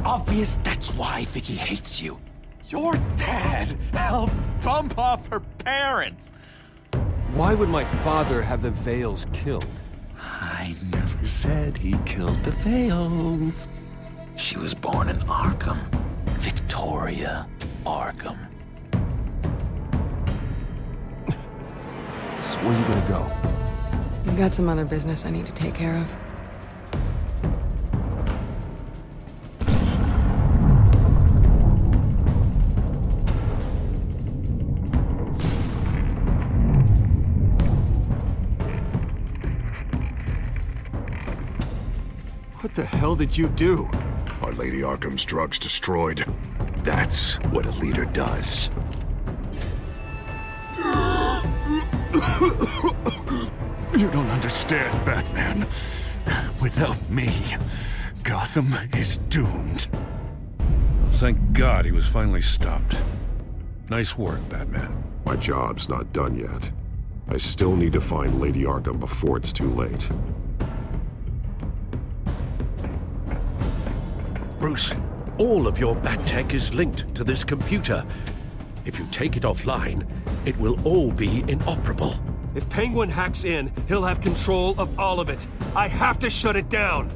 obvious that's why Vicky hates you. Your dad helped bump off her parents. Why would my father have the Vales killed? I never said he killed the Vales. She was born in Arkham. Victoria Arkham. So where are you gonna go? I've got some other business I need to take care of. What the hell did you do? Our Lady Arkham's drugs destroyed. That's what a leader does. You don't understand, Batman. Without me, Gotham is doomed. Well, thank God he was finally stopped. Nice work, Batman. My job's not done yet. I still need to find Lady Arkham before it's too late. Bruce, all of your Bat-Tech is linked to this computer. If you take it offline, it will all be inoperable. If Penguin hacks in, he'll have control of all of it. I have to shut it down.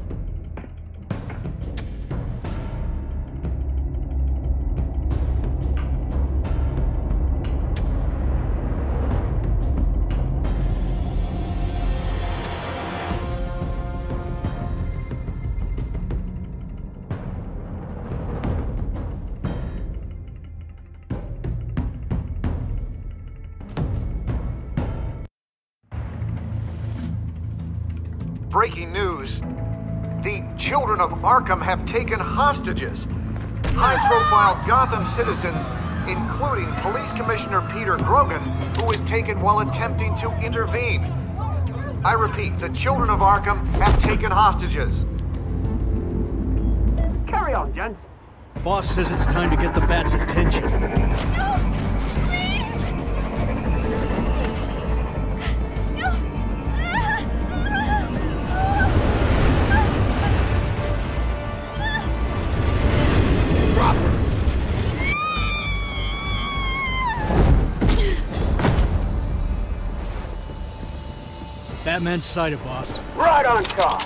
Breaking news. The children of Arkham have taken hostages. High-profile Gotham citizens, including Police Commissioner Peter Grogan, who was taken while attempting to intervene. I repeat, the children of Arkham have taken hostages. Carry on, gents. Boss says it's time to get the Bat's attention. Batman's sighted, boss. Right on top.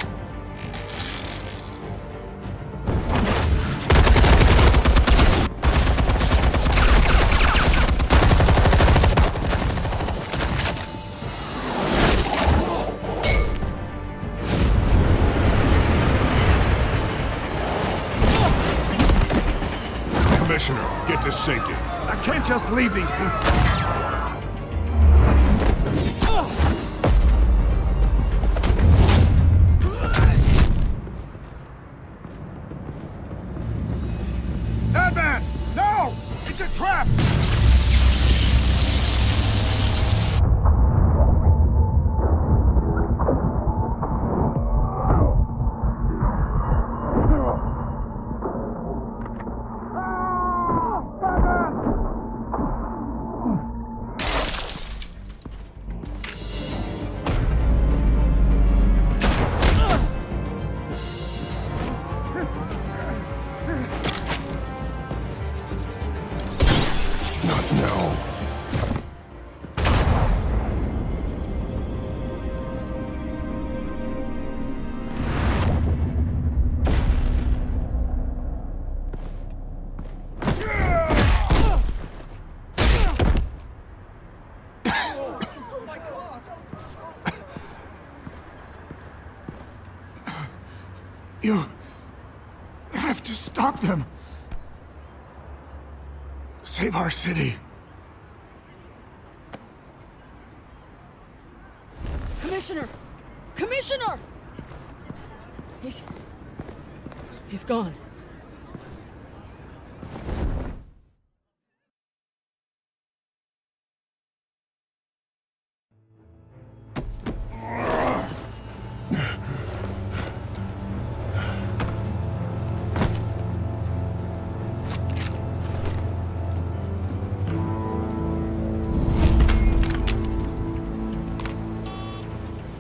Commissioner, get to safety. I can't just leave these people. Batman! No! It's a trap! You have to stop them. Save our city. Commissioner! Commissioner! He's gone.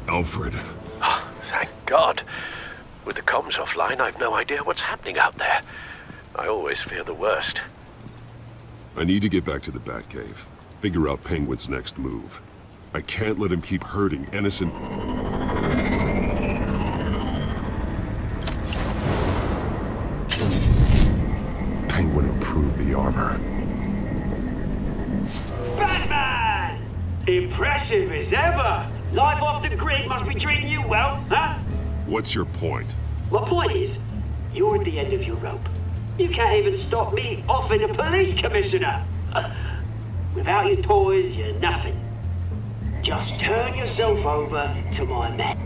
Alfred. Oh, thank God. With the comms offline, I've no idea what's happening out there. I always fear the worst. I need to get back to the Batcave. Figure out Penguin's next move. I can't let him keep hurting innocent... Penguin improved the armor. Batman! Impressive as ever! Life off the grid must be treating you well, huh? What's your point? My point is, you're at the end of your rope. You can't even stop me offing a police commissioner. Without your toys, you're nothing. Just turn yourself over to my men.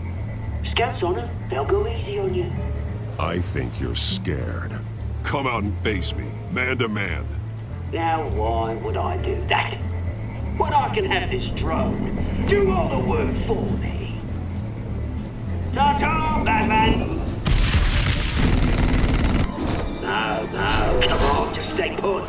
Scouts on it, they'll go easy on you. I think you're scared. Come out and face me, man to man. Now why would I do that? When I can have this drone do all the work for me. Ta-ta, Batman! No, come on, just stay put.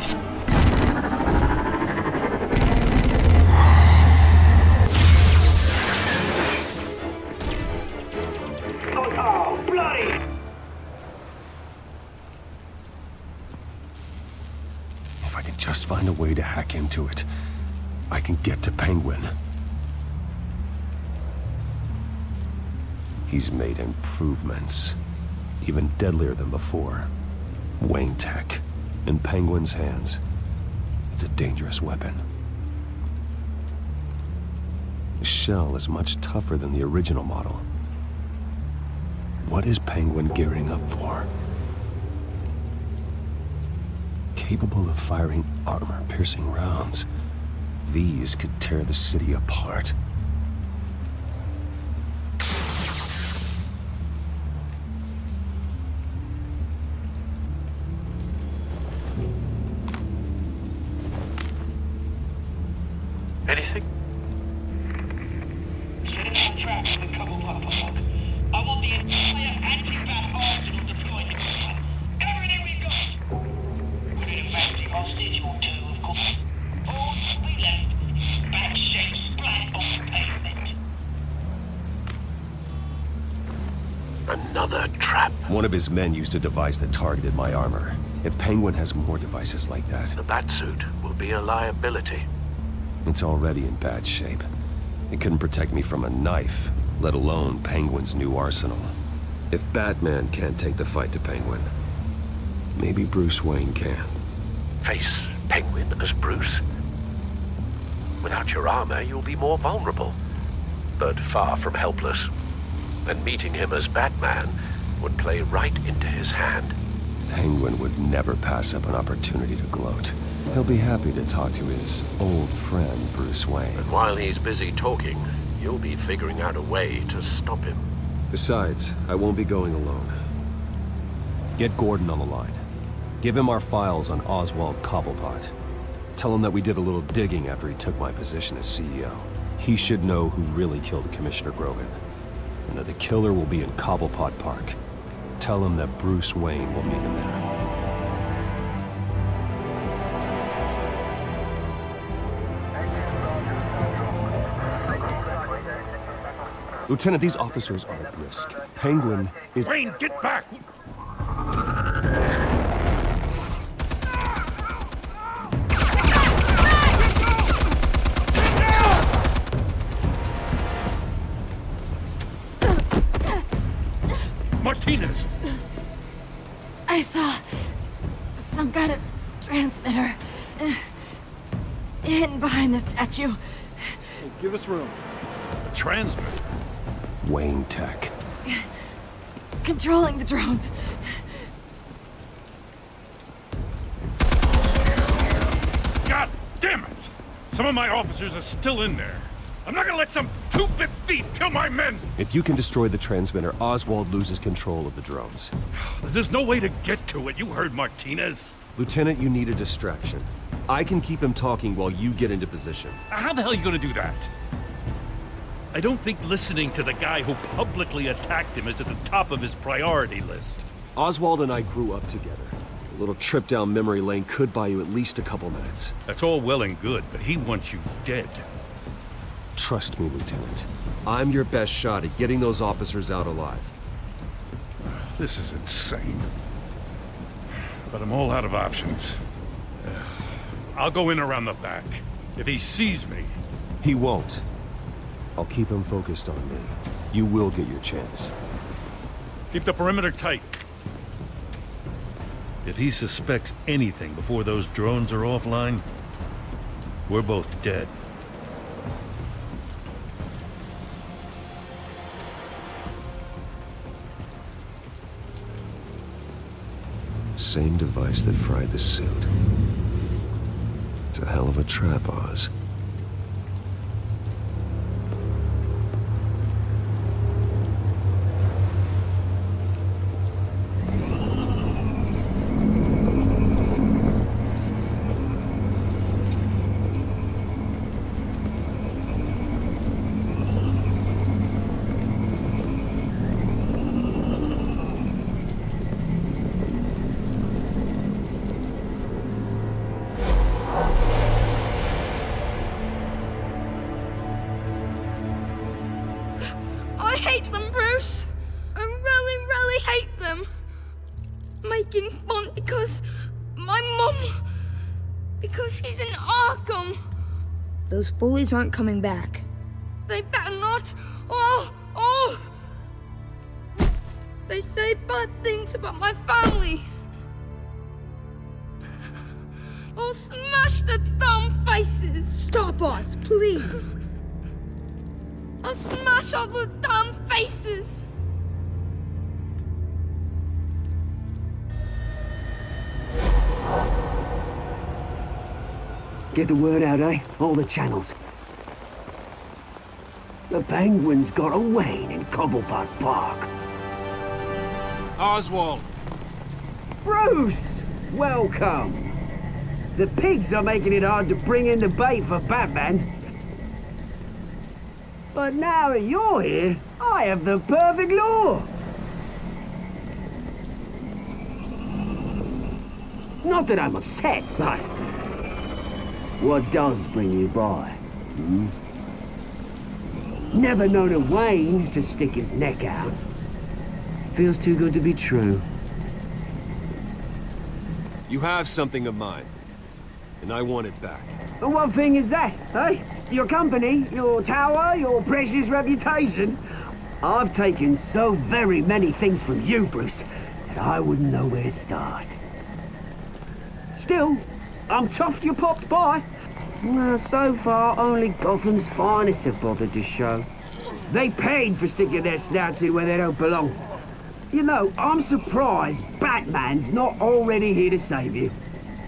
Oh, bloody! If I can just find a way to hack into it, I can get to Penguin. He's made improvements, even deadlier than before. Wayne Tech, in Penguin's hands. It's a dangerous weapon. The shell is much tougher than the original model. What is Penguin gearing up for? Capable of firing armor-piercing rounds. These could tear the city apart. Anything? I want the entire anti-bat arsenal deployed. Everything we got! We need a massive hostage or two, of course. All we left is bat shaped splat on the pavement. Another trap. One of his men used a device that targeted my armor. If Penguin has more devices like that... The Batsuit will be a liability. It's already in bad shape. It couldn't protect me from a knife, let alone Penguin's new arsenal. If Batman can't take the fight to Penguin, maybe Bruce Wayne can. Face Penguin as Bruce? Without your armor, you'll be more vulnerable, but far from helpless. And meeting him as Batman would play right into his hand. Penguin would never pass up an opportunity to gloat. He'll be happy to talk to his old friend, Bruce Wayne. And while he's busy talking, you'll be figuring out a way to stop him. Besides, I won't be going alone. Get Gordon on the line. Give him our files on Oswald Cobblepot. Tell him that we did a little digging after he took my position as CEO. He should know who really killed Commissioner Grogan, and that the killer will be in Cobblepot Park. Tell him that Bruce Wayne will meet him there. Lieutenant, these officers are at risk. Penguin is... Wayne, get back! Martinez! I saw some kind of transmitter hidden behind the statue. Hey, give us room. A transmitter? Wayne Tech. Controlling the drones. God damn it! Some of my officers are still in there. I'm not gonna let some two-bit thief kill my men! If you can destroy the transmitter, Oswald loses control of the drones. There's no way to get to it. You heard Martinez. Lieutenant, you need a distraction. I can keep him talking while you get into position. How the hell are you gonna do that? I don't think listening to the guy who publicly attacked him is at the top of his priority list. Oswald and I grew up together. A little trip down memory lane could buy you at least a couple minutes. That's all well and good, but he wants you dead. Trust me, Lieutenant. I'm your best shot at getting those officers out alive. This is insane. but I'm all out of options. I'll go in around the back. If he sees me... He won't. I'll keep him focused on me. You will get your chance. Keep the perimeter tight. If he suspects anything before those drones are offline, we're both dead. Same device that fried the suit. It's a hell of a trap, Oz. I hate them, Bruce. I really, really hate them. Making fun because my mum... because she's in Arkham. Those bullies aren't coming back. They better not. They say bad things about my family. I'll smash the dumb faces. Stop us, please. I'll smash all the damn faces! Get the word out, eh? All the channels. The Penguin's got a Wayne in Cobblepot Park. Oswald! Bruce! Welcome! The pigs are making it hard to bring in the bait for Batman. But now that you're here, I have the perfect lure! Not that I'm upset, but... what does bring you by? Hmm? Never known a Wayne to stick his neck out. Feels too good to be true. You have something of mine, and I want it back. And what thing is that, eh? Your company, your tower, your precious reputation? I've taken so very many things from you, Bruce, that I wouldn't know where to start. Still, I'm chuffed you popped by. Well, so far, only Gotham's finest have bothered to show. They paid for sticking their snouts in where they don't belong. You know, I'm surprised Batman's not already here to save you.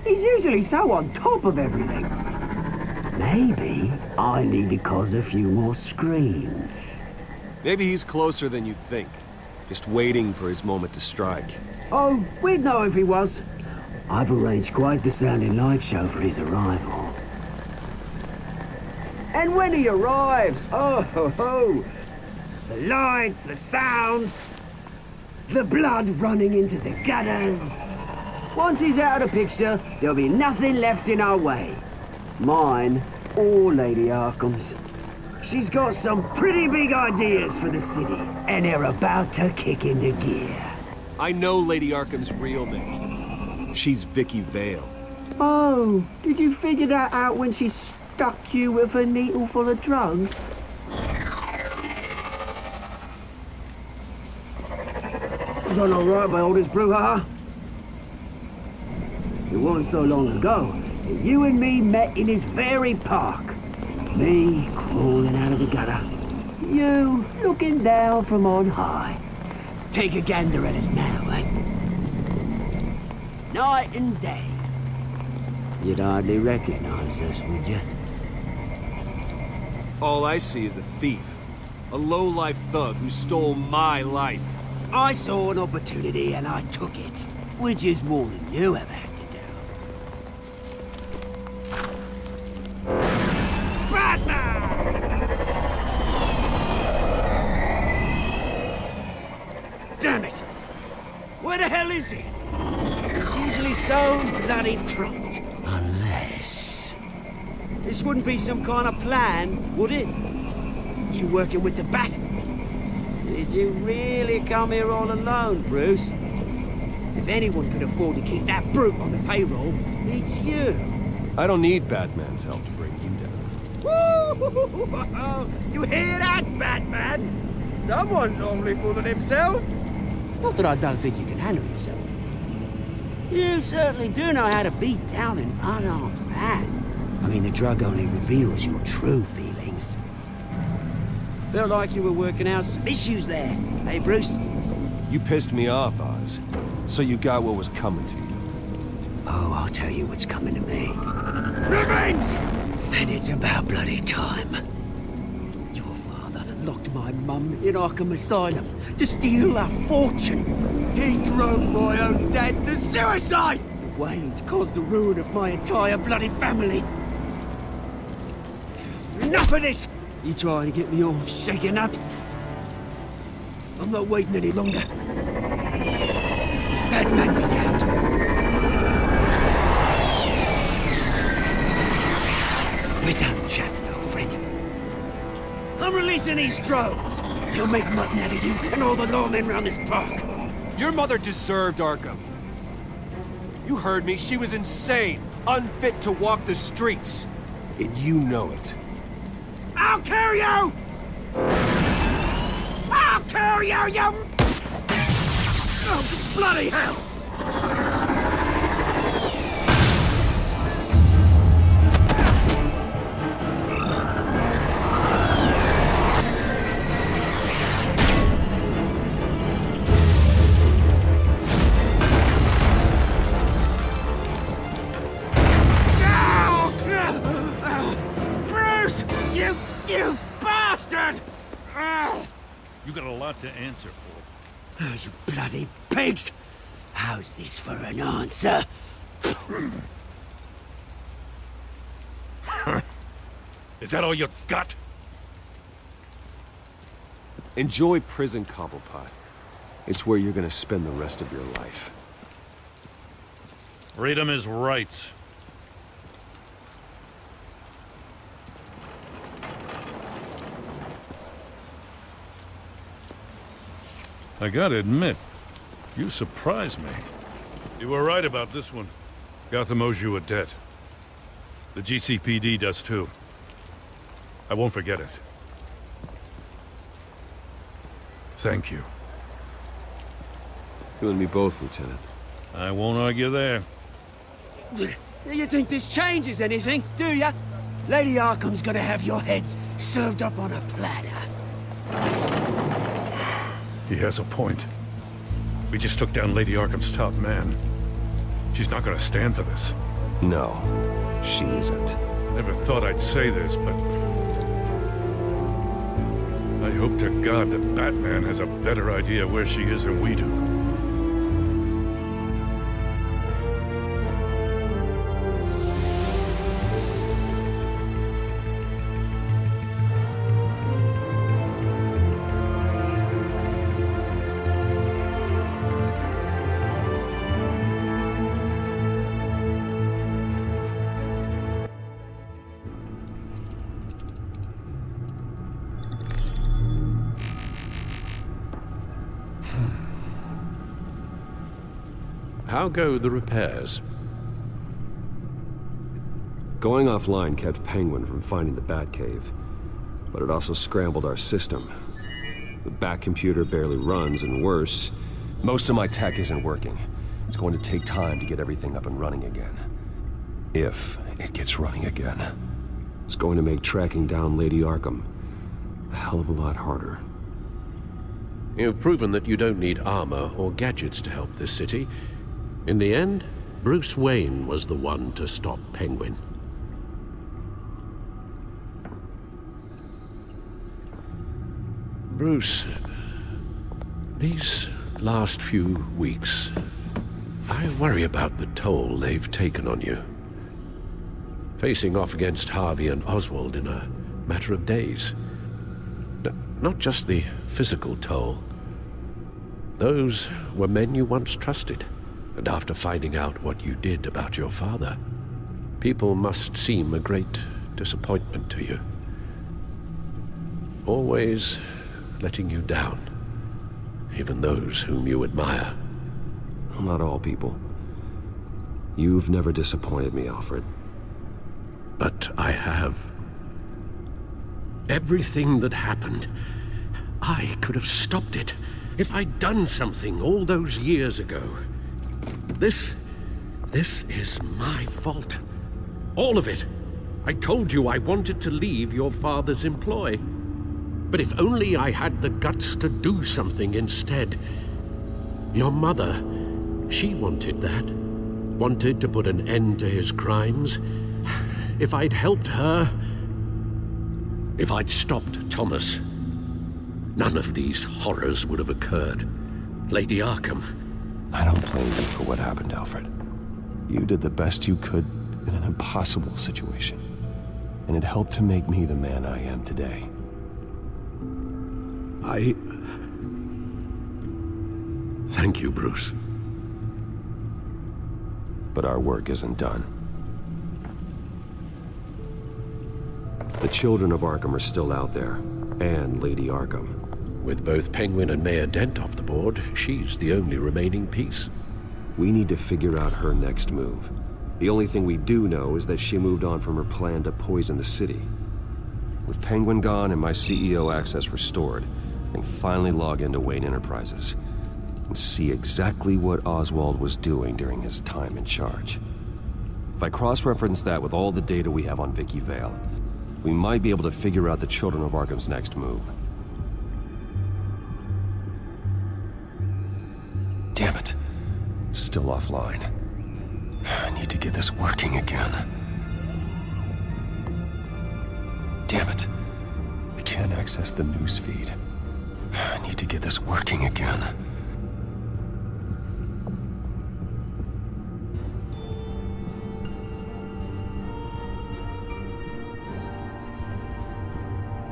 He's usually so on top of everything. Maybe I need to cause a few more screams. Maybe he's closer than you think. Just waiting for his moment to strike. Oh, we'd know if he was. I've arranged quite the sounding light show for his arrival. And when he arrives, oh ho ho! The lights, the sounds, the blood running into the gutters. Once he's out of the picture, there'll be nothing left in our way. Mine or Lady Arkham's. She's got some pretty big ideas for the city, and they're about to kick into gear. I know Lady Arkham's real name. She's Vicky Vale. Oh, did you figure that out when she stuck you with a needle full of drugs? Done all right by all this brouhaha? It wasn't so long ago that you and me met in this very park. Me crawling out of the gutter. You looking down from on high. Take a gander at us now, eh? Night and day. You'd hardly recognize us, would you? All I see is a thief. A low-life thug who stole my life. I saw an opportunity and I took it. Which is more than you ever had to do. Damn it! Where the hell is he? He's usually so bloody prompt. Unless... this wouldn't be some kind of plan, would it? You working with the Bat? Did you really come here all alone, Bruce? If If anyone could afford to keep that brute on the payroll, it's you. I don't need Batman's help to bring you down. Woo! You hear that, Batman? Someone's only fooling himself. Not that I don't think you can handle yourself. You certainly do know how to beat down an unarmed man. I mean, the drug only reveals your true feelings. Felt like you were working out some issues there, hey, Bruce? You pissed me off, Oz. So you got what was coming to you. Oh, I'll tell you what's coming to me. Revenge! And it's about bloody time. Your father locked my mum in Arkham Asylum to steal a fortune. He drove my own dad to suicide! Wayne's caused the ruin of my entire bloody family. Enough of this! You trying to get me all shaken up? I'm not waiting any longer. Batman be damned. We're done chatting, old friend. I'm releasing these drones. They'll make mutton out of you and all the lawmen around this park. Your mother deserved Arkham. You heard me. She was insane, unfit to walk the streets. And you know it. I'll kill you! I'll kill you, you... Oh, bloody hell! Bruce! You bastard! You got a lot to answer for. Oh, you bloody pigs! How's this for an answer? Is that all you got? Enjoy prison, Cobblepot. It's where you're gonna spend the rest of your life. Freedom is rights. I gotta admit, you surprised me. You were right about this one. Gotham owes you a debt. The GCPD does too. I won't forget it. Thank you. You and me both, Lieutenant. I won't argue there. You think this changes anything, do ya? Lady Arkham's gonna have your heads served up on a platter. He has a point. We just took down Lady Arkham's top man. She's not gonna stand for this. No, she isn't. Never thought I'd say this, but... I hope to God that Batman has a better idea where she is than we do. How go the repairs? Going offline kept Penguin from finding the Batcave, but it also scrambled our system. The Bat computer barely runs, and worse, most of my tech isn't working. It's going to take time to get everything up and running again. If it gets running again. It's going to make tracking down Lady Arkham a hell of a lot harder. You've proven that you don't need armor or gadgets to help this city. In the end, Bruce Wayne was the one to stop Penguin. Bruce, these last few weeks, I worry about the toll they've taken on you. Facing off against Harvey and Oswald in a matter of days. Not just the physical toll. Those were men you once trusted. And after finding out what you did about your father, people must seem a great disappointment to you. Always letting you down, even those whom you admire. Well, not all people. You've never disappointed me, Alfred. But I have. Everything that happened, I could have stopped it if I'd done something all those years ago. This is my fault. All of it. I told you I wanted to leave your father's employ. But if only I had the guts to do something instead. Your mother, she wanted that. Wanted to put an end to his crimes. If I'd helped her, if I'd stopped Thomas, none of these horrors would have occurred. Lady Arkham. I don't blame you for what happened, Alfred. You did the best you could in an impossible situation. And it helped to make me the man I am today. Thank you, Bruce. But our work isn't done. The children of Arkham are still out there, and Lady Arkham. With both Penguin and Mayor Dent off the board, she's the only remaining piece. We need to figure out her next move. The only thing we do know is that she moved on from her plan to poison the city. With Penguin gone and my CEO access restored, I can finally log into Wayne Enterprises and see exactly what Oswald was doing during his time in charge. If I cross-reference that with all the data we have on Vicky Vale, we might be able to figure out the Children of Arkham's next move. Damn it. Still offline. I need to get this working again. Damn it. I can't access the news feed. I need to get this working again.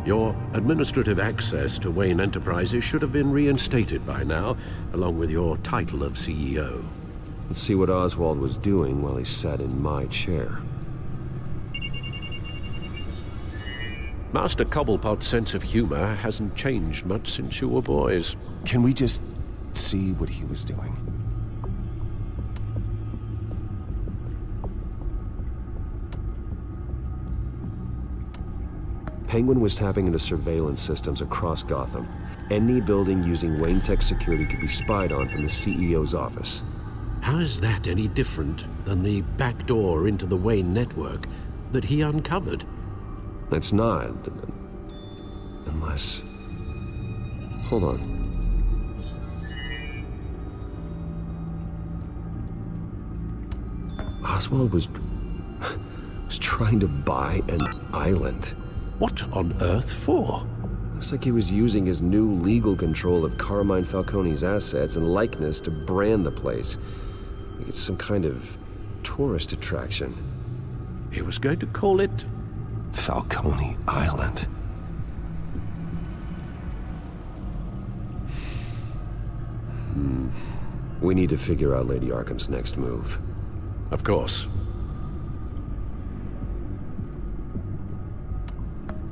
Your administrative access to Wayne Enterprises should have been reinstated by now, along with your title of CEO. Let's see what Oswald was doing while he sat in my chair. Master Cobblepot's sense of humor hasn't changed much since you were boys. Can we just see what he was doing? Penguin was tapping into surveillance systems across Gotham. Any building using Wayne Tech security could be spied on from the CEO's office. How is that any different than the back door into the Wayne network that he uncovered? It's not. Unless... Hold on. Oswald was trying to buy an island. What on earth for? Looks like he was using his new legal control of Carmine Falcone's assets and likeness to brand the place. Like it's some kind of tourist attraction. He was going to call it... Falcone Island. We need to figure out Lady Arkham's next move. Of course.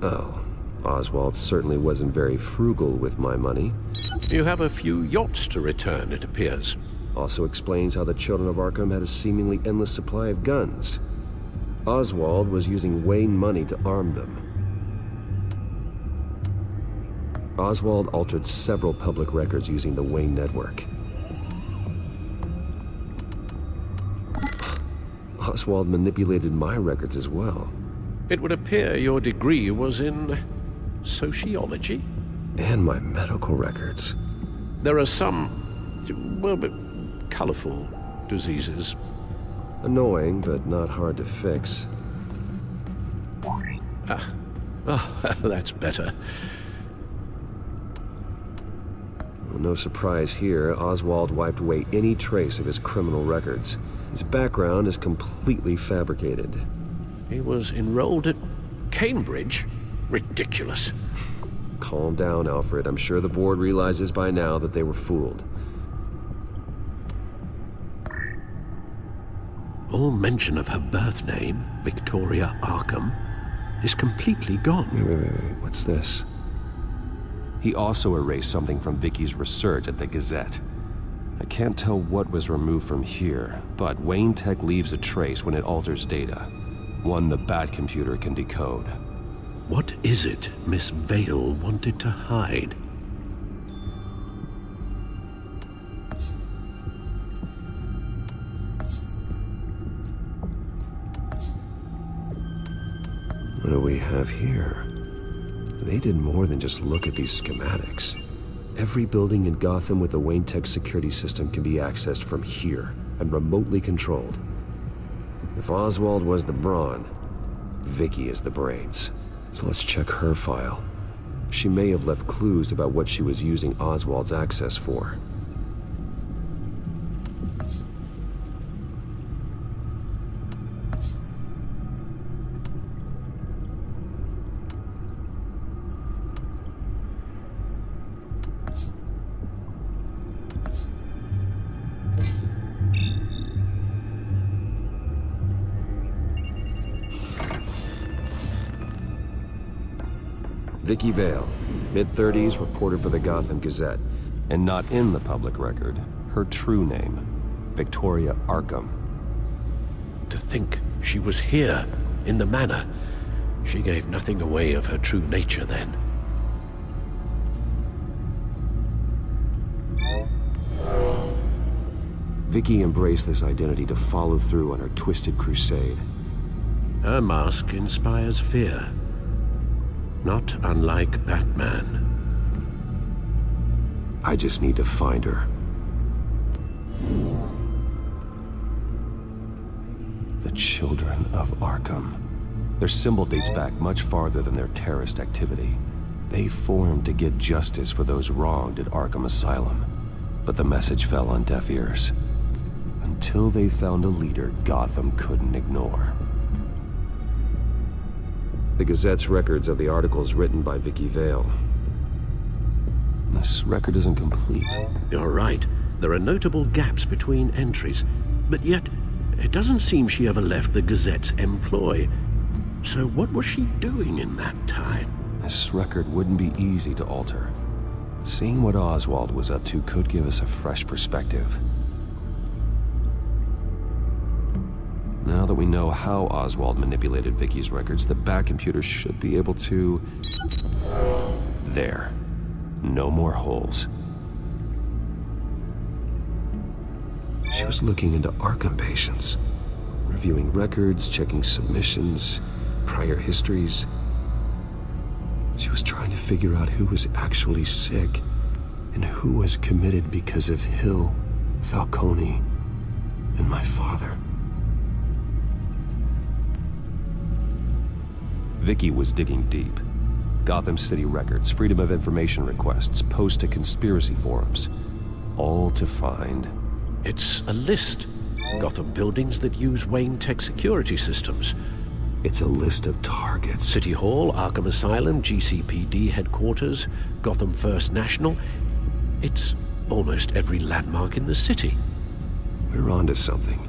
Oh, Oswald certainly wasn't very frugal with my money. You have a few yachts to return, it appears. Also explains how the Children of Arkham had a seemingly endless supply of guns. Oswald was using Wayne money to arm them. Oswald altered several public records using the Wayne network. Oswald manipulated my records as well. It would appear your degree was in... sociology? And my medical records. There are some... well, but colorful diseases. Annoying, but not hard to fix. Oh, that's better. Well, no surprise here, Oswald wiped away any trace of his criminal records. His background is completely fabricated. He was enrolled at Cambridge? Ridiculous. Calm down, Alfred. I'm sure the board realizes by now that they were fooled. All mention of her birth name, Victoria Arkham, is completely gone. Wait. What's this? He also erased something from Vicky's research at the Gazette. I can't tell what was removed from here, but Wayne Tech leaves a trace when it alters data. One the Bat computer can decode. What is it Miss Vale wanted to hide? What do we have here? They did more than just look at these schematics. Every building in Gotham with a Wayne Tech security system can be accessed from here and remotely controlled. If Oswald was the brawn, Vicky is the brains. So let's check her file. She may have left clues about what she was using Oswald's access for. Vicky Vale, mid-30s, reporter for the Gotham Gazette, and not in the public record. Her true name, Victoria Arkham. To think she was here, in the manor. She gave nothing away of her true nature then. Vicky embraced this identity to follow through on her twisted crusade. Her mask inspires fear. Not unlike Batman. I just need to find her. The Children of Arkham. Their symbol dates back much farther than their terrorist activity. They formed to get justice for those wronged at Arkham Asylum. But the message fell on deaf ears. Until they found a leader Gotham couldn't ignore. The Gazette's records of the articles written by Vicky Vale. This record isn't complete. You're right. There are notable gaps between entries. But yet, it doesn't seem she ever left the Gazette's employ. So what was she doing in that time? This record wouldn't be easy to alter. Seeing what Oswald was up to could give us a fresh perspective. Now that we know how Oswald manipulated Vicky's records, the Bat computer should be able to... There. No more holes. She was looking into Arkham patients, reviewing records, checking submissions, prior histories. She was trying to figure out who was actually sick and who was committed because of Hill, Falcone, and my father. Vicky was digging deep. Gotham City records, Freedom of Information requests, posts to conspiracy forums. All to find... It's a list. Gotham buildings that use Wayne Tech security systems. It's a list of targets. City Hall, Arkham Asylum, GCPD headquarters, Gotham First National. It's almost every landmark in the city. We're onto something.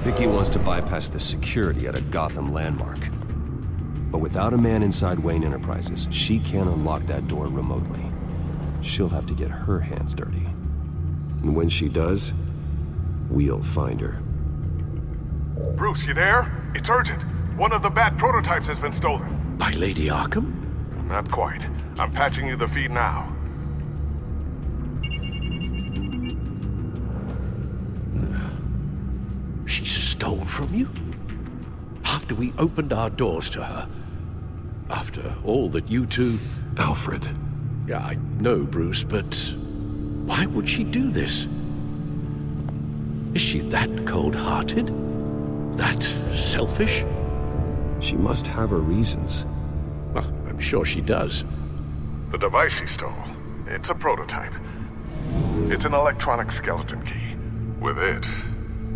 Vicky wants to bypass the security at a Gotham landmark. But without a man inside Wayne Enterprises, she can't unlock that door remotely. She'll have to get her hands dirty. And when she does, we'll find her. Bruce, you there? It's urgent. One of the Bat prototypes has been stolen. By Lady Arkham? Not quite. I'm patching you the feed now. She stole from you? After we opened our doors to her? After all that you two... Alfred. Yeah, I know, Bruce, but... why would she do this? Is she that cold-hearted? That selfish? She must have her reasons. Well, I'm sure she does. The device she stole, it's a prototype. It's an electronic skeleton key. With it,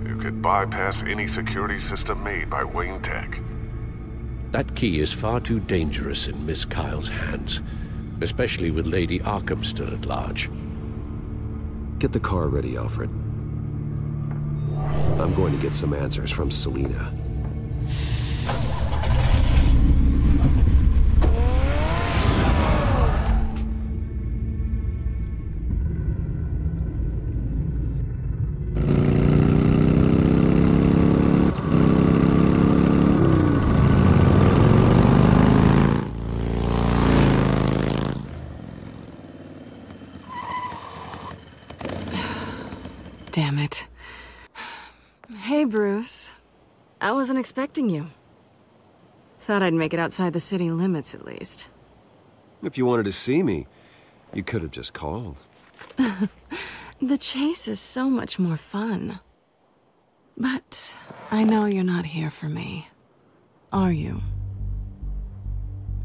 you could bypass any security system made by Wayne Tech. That key is far too dangerous in Miss Kyle's hands, especially with Lady Arkham still at large. Get the car ready, Alfred. I'm going to get some answers from Selina. Damn it. Hey, Bruce. I wasn't expecting you. Thought I'd make it outside the city limits, at least. If you wanted to see me, you could have just called. The chase is so much more fun. But I know you're not here for me. Are you?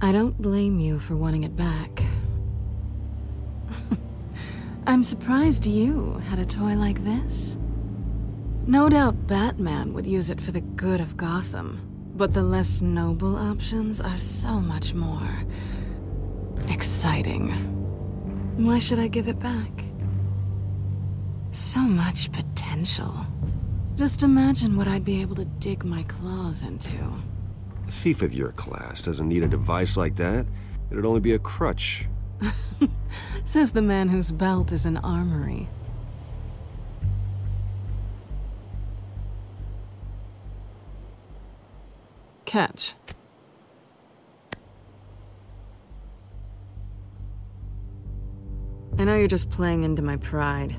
I don't blame you for wanting it back. I'm surprised you had a toy like this. No doubt Batman would use it for the good of Gotham, but the less noble options are so much more exciting. Why should I give it back? So much potential. Just imagine what I'd be able to dig my claws into. A thief of your class doesn't need a device like that. It'd only be a crutch. Says the man whose belt is an armory. Catch. I know you're just playing into my pride,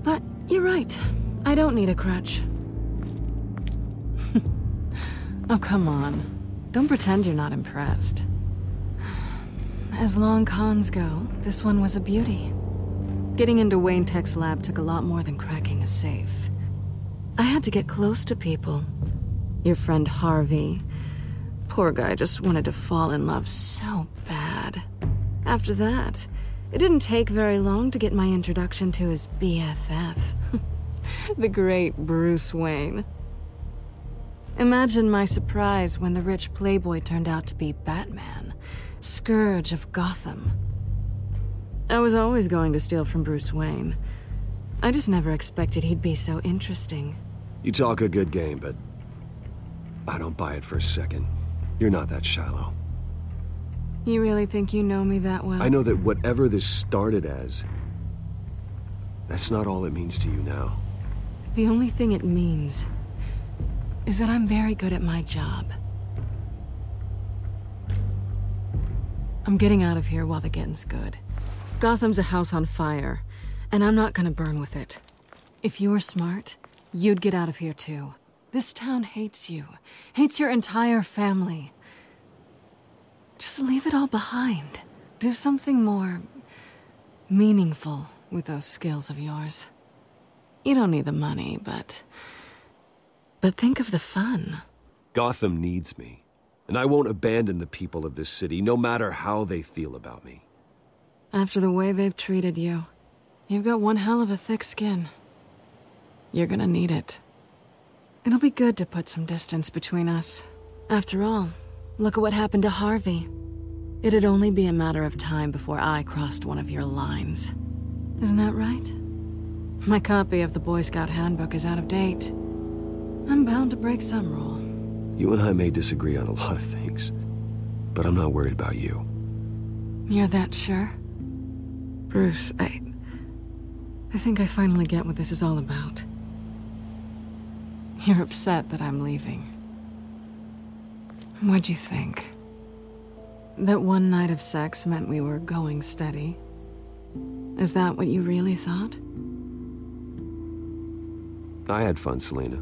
but you're right. I don't need a crutch. Oh, come on. Don't pretend you're not impressed. As long cons go, this one was a beauty. Getting into Wayne Tech's lab took a lot more than cracking a safe. I had to get close to people. Your friend Harvey. Poor guy just wanted to fall in love so bad. After that, it didn't take very long to get my introduction to his BFF. The great Bruce Wayne. Imagine my surprise when the rich playboy turned out to be Batman, Scourge of Gotham. I was always going to steal from Bruce Wayne. I just never expected he'd be so interesting. You talk a good game, but I don't buy it for a second. You're not that shallow. You really think you know me that well? I know that whatever this started as, that's not all it means to you now. The only thing it means is that I'm very good at my job. I'm getting out of here while the getting's good. Gotham's a house on fire, and I'm not gonna burn with it. If you were smart, you'd get out of here too. This town hates you, hates your entire family. Just leave it all behind. Do something more meaningful with those skills of yours. You don't need the money, but think of the fun. Gotham needs me, and I won't abandon the people of this city, no matter how they feel about me. After the way they've treated you, you've got one hell of a thick skin. You're gonna need it. It'll be good to put some distance between us. After all, look at what happened to Harvey. It'd only be a matter of time before I crossed one of your lines. Isn't that right? My copy of the Boy Scout Handbook is out of date. I'm bound to break some rule. You and I may disagree on a lot of things, but I'm not worried about you. You're that sure? Bruce, I think I finally get what this is all about. You're upset that I'm leaving. What'd you think? That one night of sex meant we were going steady? Is that what you really thought? I had fun, Selena.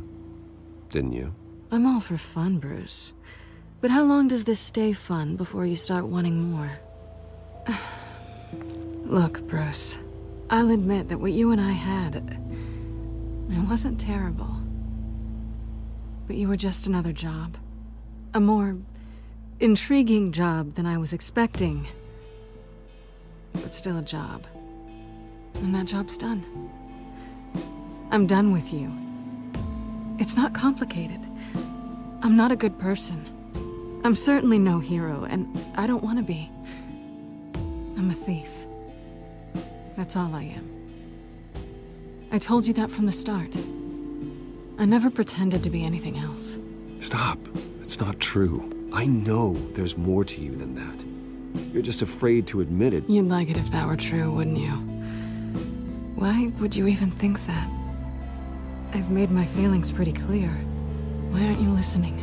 Didn't you? I'm all for fun, Bruce. But how long does this stay fun before you start wanting more? Look, Bruce. I'll admit that what you and I had, it wasn't terrible. But you were just another job. A more intriguing job than I was expecting. But still a job. And that job's done. I'm done with you. It's not complicated. I'm not a good person. I'm certainly no hero, and I don't want to be. I'm a thief. That's all I am. I told you that from the start. I never pretended to be anything else. Stop. That's not true. I know there's more to you than that. You're just afraid to admit it. You'd like it if that were true, wouldn't you? Why would you even think that? I've made my feelings pretty clear. Why aren't you listening?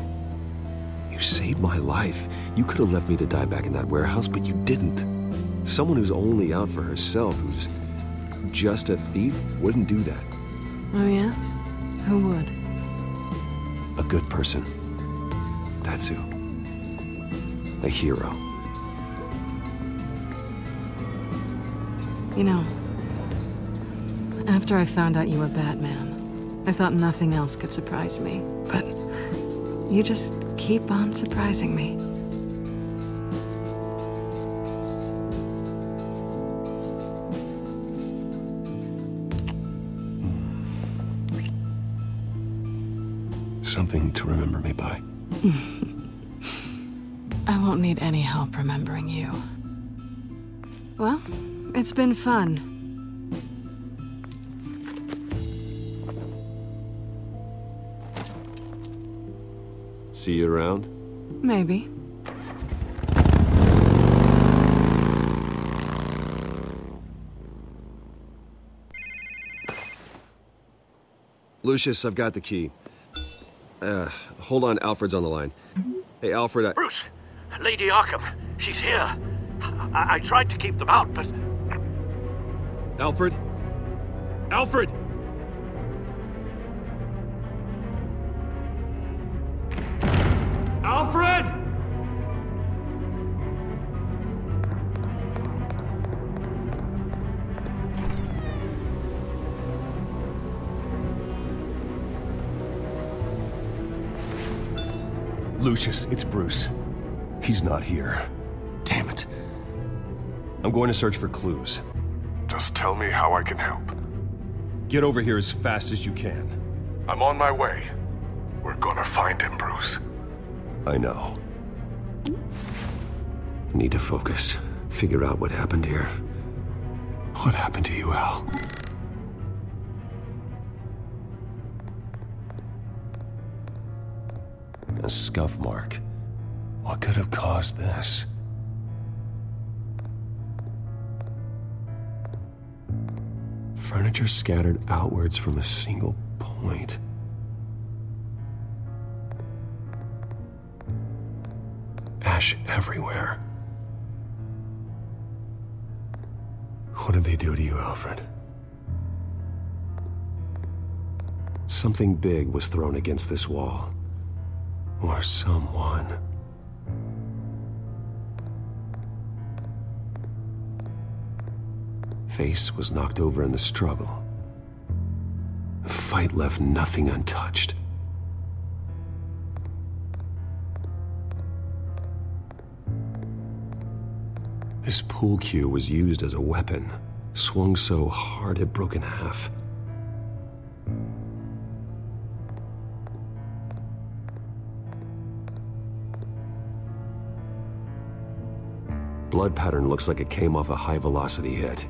You saved my life. You could have left me to die back in that warehouse, but you didn't. Someone who's only out for herself, who's just a thief, wouldn't do that. Oh yeah? Who would? A good person. That's who. A hero. You know, after I found out you were Batman, I thought nothing else could surprise me. But you just keep on surprising me. Something to remember me by. I won't need any help remembering you. Well, it's been fun. See you around? Maybe. Lucius, I've got the key. Hold on, Alfred's on the line. Hey, Alfred, Bruce! Lady Arkham, she's here. I tried to keep them out, but... Alfred? Alfred! Alfred! Lucius, it's Bruce. He's not here. Damn it. I'm going to search for clues. Just tell me how I can help. Get over here as fast as you can. I'm on my way. We're gonna find him, Bruce. I know. Need to focus. Figure out what happened here. What happened to you, Al? A scuff mark. What could have caused this? Furniture scattered outwards from a single point. Ash everywhere. What did they do to you, Alfred? Something big was thrown against this wall. Or someone. Face was knocked over in the struggle. The fight left nothing untouched. This pool cue was used as a weapon, swung so hard it broke in half. Blood pattern looks like it came off a high-velocity hit.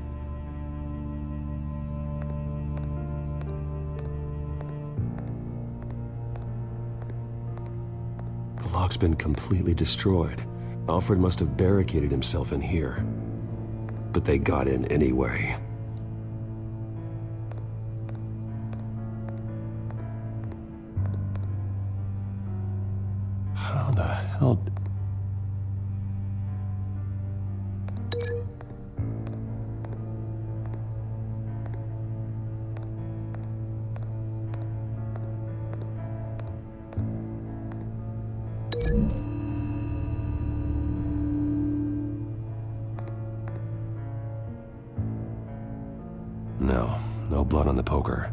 The lock's been completely destroyed. Alfred must have barricaded himself in here. But they got in anyway. How the hell... No blood on the poker.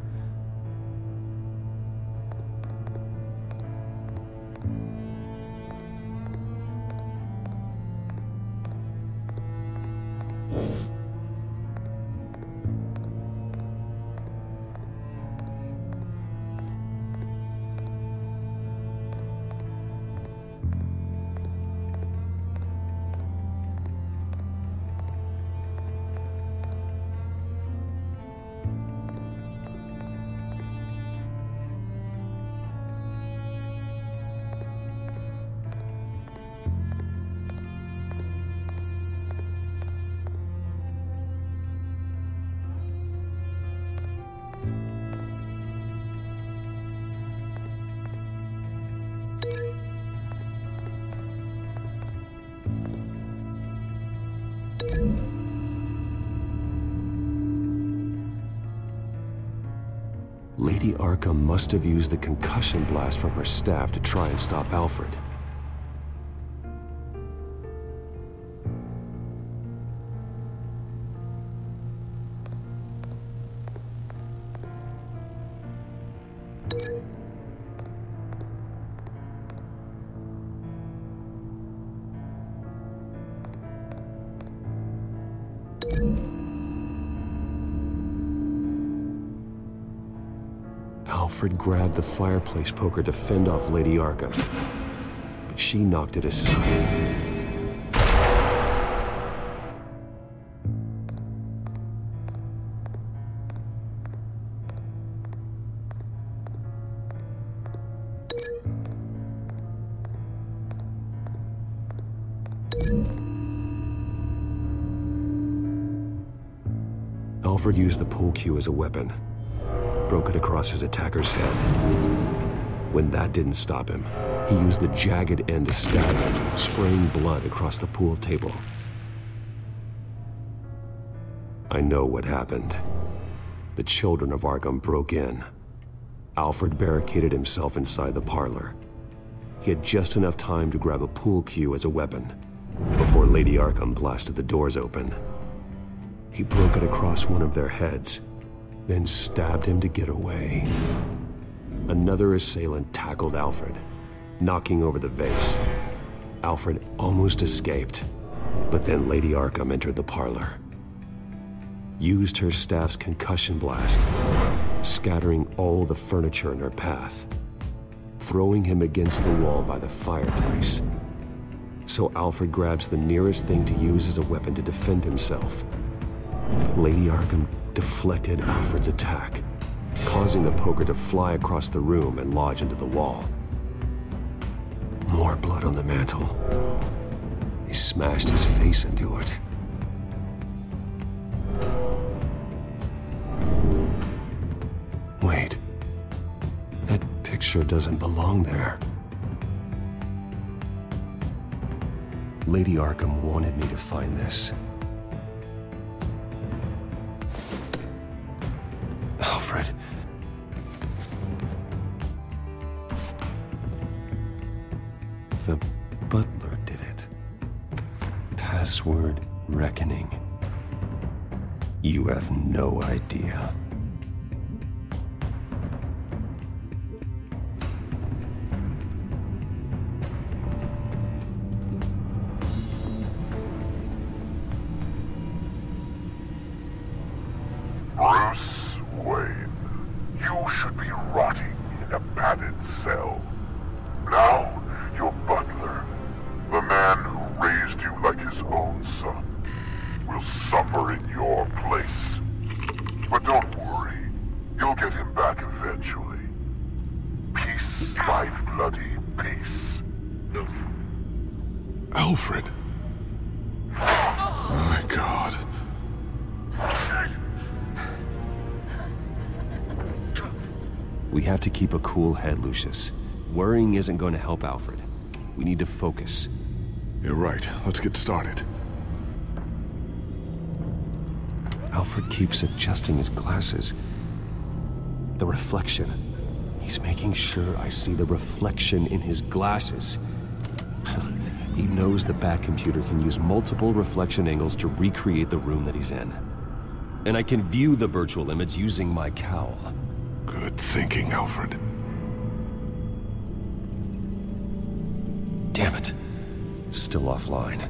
Lady Arkham must have used the concussion blast from her staff to try and stop Alfred. Alfred grabbed the fireplace poker to fend off Lady Arkham, but she knocked it aside. Alfred used the pool cue as a weapon, broke it across his attacker's head. When that didn't stop him, he used the jagged end to stab him, spraying blood across the pool table. I know what happened. The children of Arkham broke in. Alfred barricaded himself inside the parlor. He had just enough time to grab a pool cue as a weapon before Lady Arkham blasted the doors open. He broke it across one of their heads, then stabbed him to get away. Another assailant tackled Alfred, knocking over the vase. Alfred almost escaped, but then Lady Arkham entered the parlor, used her staff's concussion blast, scattering all the furniture in her path, throwing him against the wall by the fireplace. So Alfred grabs the nearest thing to use as a weapon to defend himself. But Lady Arkham deflected Alfred's attack, causing the poker to fly across the room and lodge into the wall. More blood on the mantel. He smashed his face into it. Wait. That picture doesn't belong there. Lady Arkham wanted me to find this. Alfred. The butler did it. Password reckoning. You have no idea. Bruce Wayne, you should be rotting in a padded cell. Now, your butler, the man who raised you like his own son, will suffer in your place. But don't worry, you'll get him back eventually. Peace, my bloody peace. Alfred. My God. We have to keep a cool head, Lucius. Worrying isn't going to help Alfred. We need to focus. You're right. Let's get started. Alfred keeps adjusting his glasses. The reflection. He's making sure I see the reflection in his glasses. He knows the Bat-computer can use multiple reflection angles to recreate the room that he's in. And I can view the virtual image using my cowl. Good thinking, Alfred. Damn it. Still offline.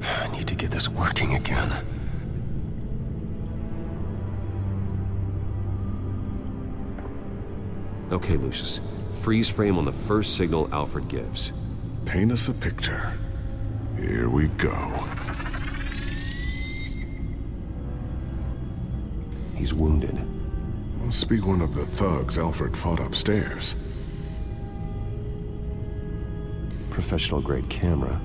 I need to get this working again. Okay, Lucius. Freeze frame on the first signal Alfred gives. Paint us a picture. Here we go. He's wounded. Must be one of the thugs Alfred fought upstairs. Professional-grade camera.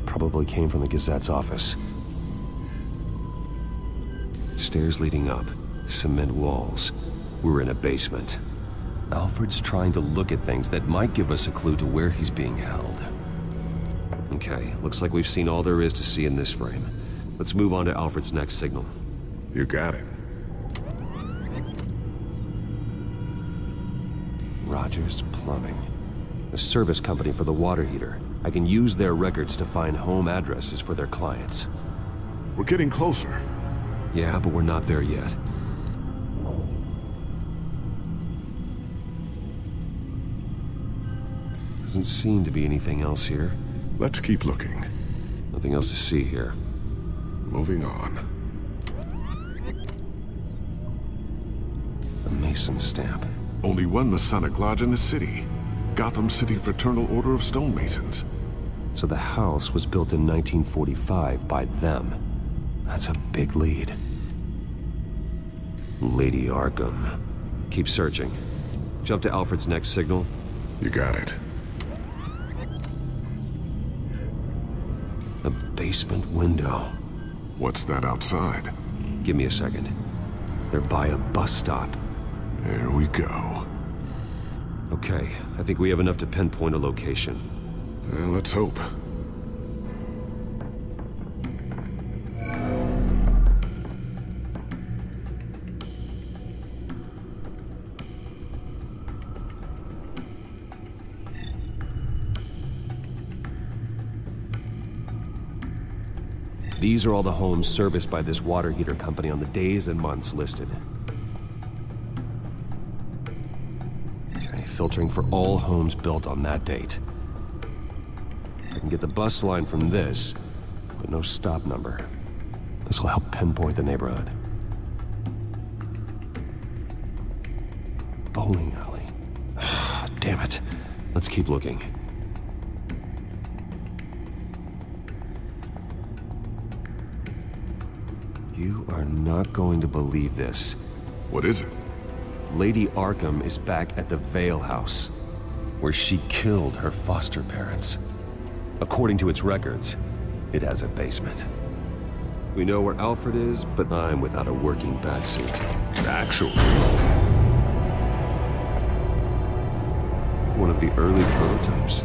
Probably came from the Gazette's office. Stairs leading up. Cement walls. We're in a basement. Alfred's trying to look at things that might give us a clue to where he's being held. Okay, looks like we've seen all there is to see in this frame. Let's move on to Alfred's next signal. You got it. Rogers Plumbing. The service company for the water heater. I can use their records to find home addresses for their clients. We're getting closer. Yeah, but we're not there yet. Doesn't seem to be anything else here. Let's keep looking. Nothing else to see here. Moving on. A Mason stamp. Only one Masonic lodge in the city. Gotham City Fraternal Order of Stonemasons. So the house was built in 1945 by them. That's a big lead. Lady Arkham. Keep searching. Jump to Alfred's next signal. You got it. A basement window. What's that outside? Give me a second. They're by a bus stop. There we go. Okay, I think we have enough to pinpoint a location. Well, let's hope. These are all the homes serviced by this water heater company on the days and months listed. Okay, filtering for all homes built on that date. I can get the bus line from this, but no stop number. This will help pinpoint the neighborhood. Bowling alley. Damn it. Let's keep looking. You are not going to believe this. What is it? Lady Arkham is back at the Vale House, where she killed her foster parents. According to its records, it has a basement. We know where Alfred is, but I'm without a working batsuit. Actually. One of the early prototypes?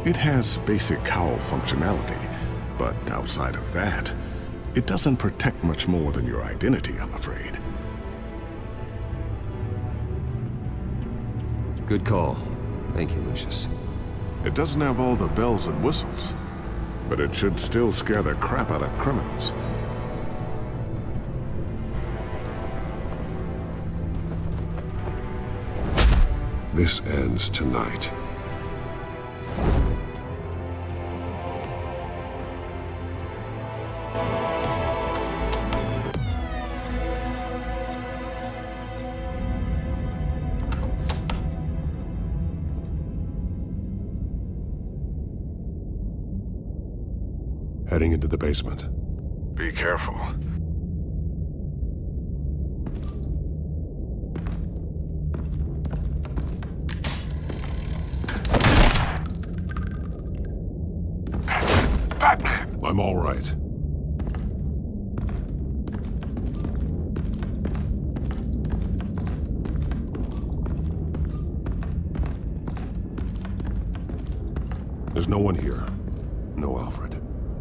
It has basic cowl functionality, but outside of that, it doesn't protect much more than your identity, I'm afraid. Good call. Thank you, Lucius. It doesn't have all the bells and whistles, but it should still scare the crap out of criminals. This ends tonight. Heading into the basement. Be careful. Batman! I'm all right. There's no one here. No Alfred.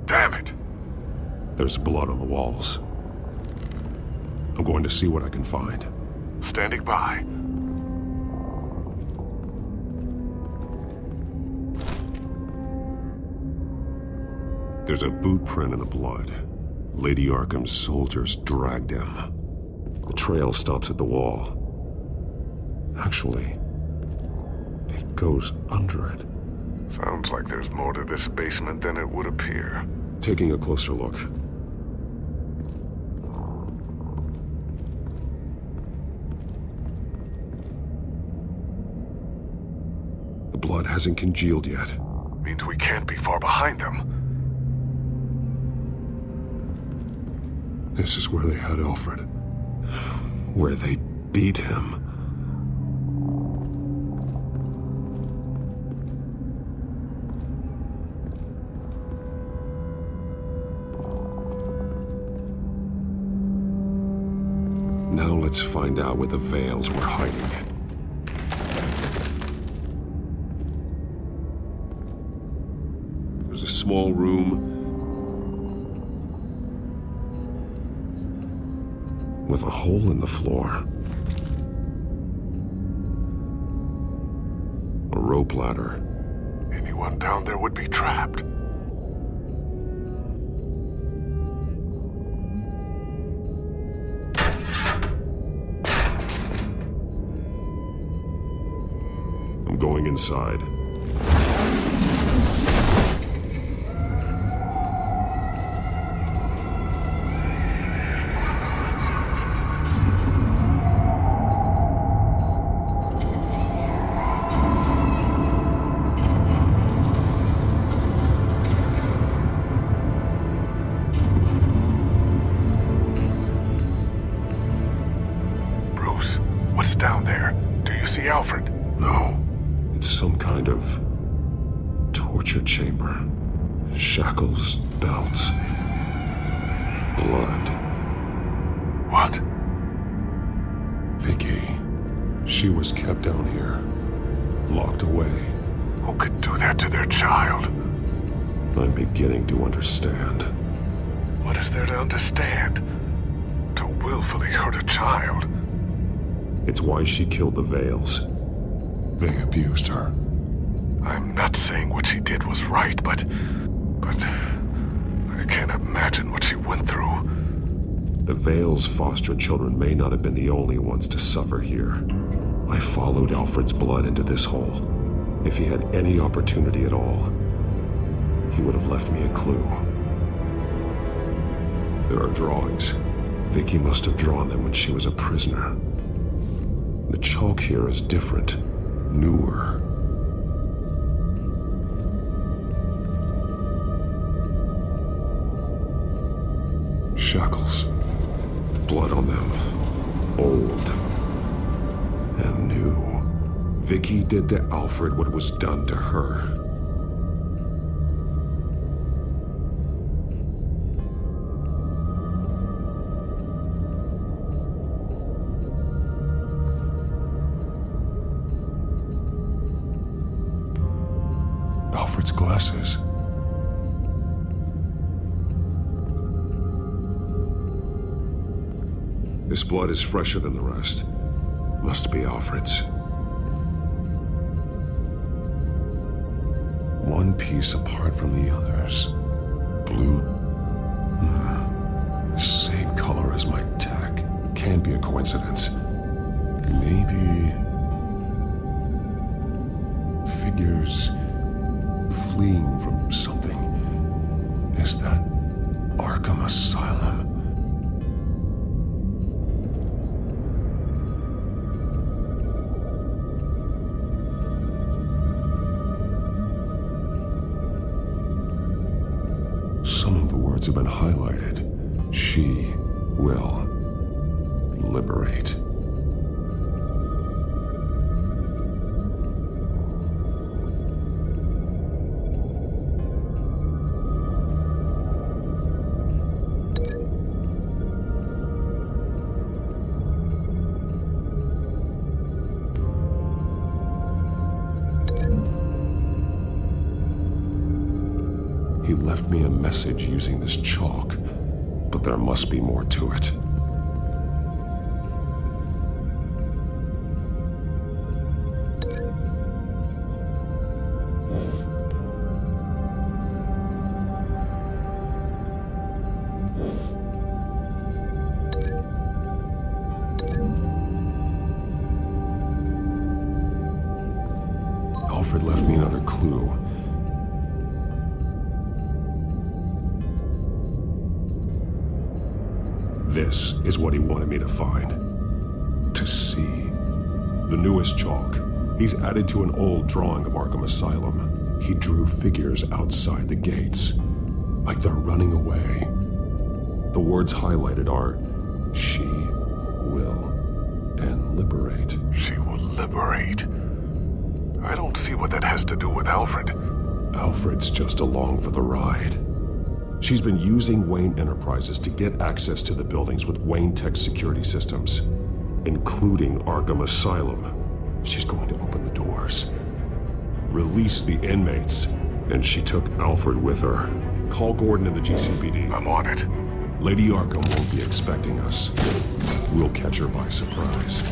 Damn it! There's blood on the walls. I'm going to see what I can find. Standing by. There's a boot print in the blood. Lady Arkham's soldiers dragged him. The trail stops at the wall. Actually, it goes under it. Sounds like there's more to this basement than it would appear. Taking a closer look. The blood hasn't congealed yet. Means we can't be far behind them. This is where they had Alfred. Where they beat him. Now let's find out where the Veils were hiding. There's a small room with a hole in the floor. rope ladder. Anyone down there would be trapped. I'm going inside. Bruce, what's down there? Do you see Alfred? No. It's some kind of torture chamber. Shackles, belts, blood. What? Vicky. She was kept down here, locked away. Who could do that to their child? I'm beginning to understand. What is there to understand? To willfully hurt a child? It's why she killed the Veils. They abused her. I'm not saying what she did was right, but I can't imagine what she went through. The Veils' foster children may not have been the only ones to suffer here. I followed Alfred's blood into this hole. If he had any opportunity at all, he would have left me a clue. There are drawings. Vicky must have drawn them when she was a prisoner. The chalk here is different, newer. Shackles. Blood on them. Old. And new. Vicky did to Alfred what was done to her. Alfred's glasses. This blood is fresher than the rest. Must be Alfred's. One piece apart from the others. Blue. The same color as my tack. Can't be a coincidence. Maybe... figures fleeing from something. Is that Arkham Asylum? Some of the words have been highlighted. She will liberate. He left me a message using this chalk, but there must be more to it. Alfred left me another clue. This is what he wanted me to find. To see. The newest chalk. He's added to an old drawing of Arkham Asylum. He drew figures outside the gates. Like they're running away. The words highlighted are, she will and liberate. She will liberate? I don't see what that has to do with Alfred. Alfred's just along for the ride. She's been using Wayne Enterprises to get access to the buildings with Wayne Tech security systems, including Arkham Asylum. She's going to open the doors, release the inmates, and she took Alfred with her. Call Gordon and the GCPD. I'm on it. Lady Arkham won't be expecting us. We'll catch her by surprise.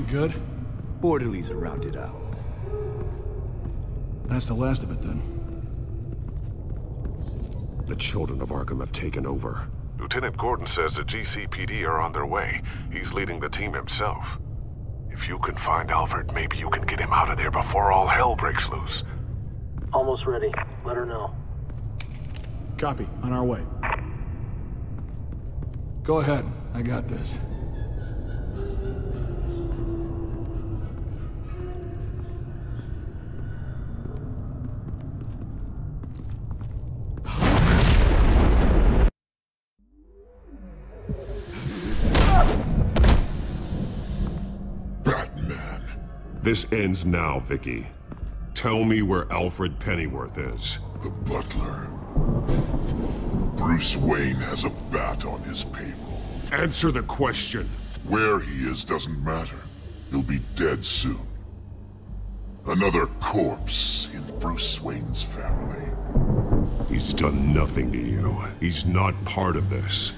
ain't good? Orderlies are rounded up. That's the last of it, then. The children of Arkham have taken over. Lieutenant Gordon says the GCPD are on their way. He's leading the team himself. If you can find Alfred, maybe you can get him out of there before all hell breaks loose. Almost ready. Let her know. Copy. On our way. Go ahead. I got this. Batman. This ends now, Vicky. Tell me where Alfred Pennyworth is. The butler. Bruce Wayne has a bat on his payroll. Answer the question. Where he is doesn't matter. He'll be dead soon. Another corpse in Bruce Wayne's family. He's done nothing to you. He's not part of this.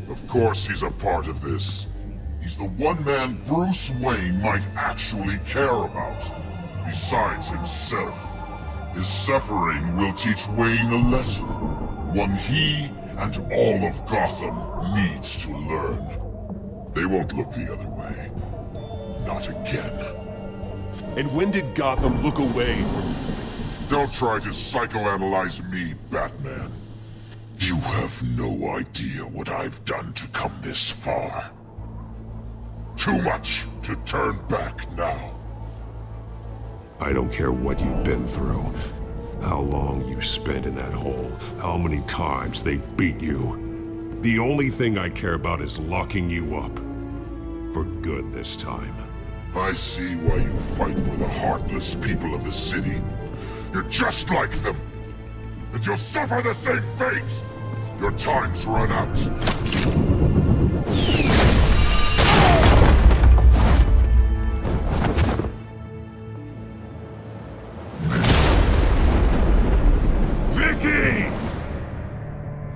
Of course he's a part of this. He's the one man Bruce Wayne might actually care about. Besides himself. His suffering will teach Wayne a lesson. One he and all of Gotham needs to learn. They won't look the other way. Not again. And when did Gotham look away from you? Don't try to psychoanalyze me, Batman. You have no idea what I've done to come this far. Too much to turn back now. I don't care what you've been through. How long you spent in that hole. How many times they beat you. The only thing I care about is locking you up. For good this time. I see why you fight for the heartless people of the city. You're just like them. And you'll suffer the same fate. Your time's run out.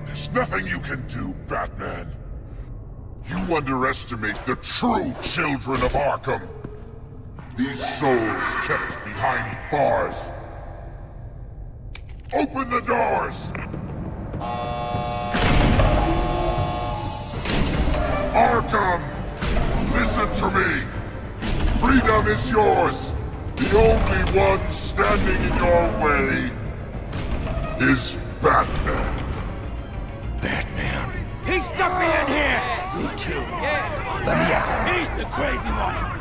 There's nothing you can do, Batman. You underestimate the true children of Arkham. These souls kept behind bars. Open the doors! Arkham! Listen to me! Freedom is yours! The only one standing in your way is Batman. Batman. He stuck me in here! Me too. Let me at him. He's the crazy one.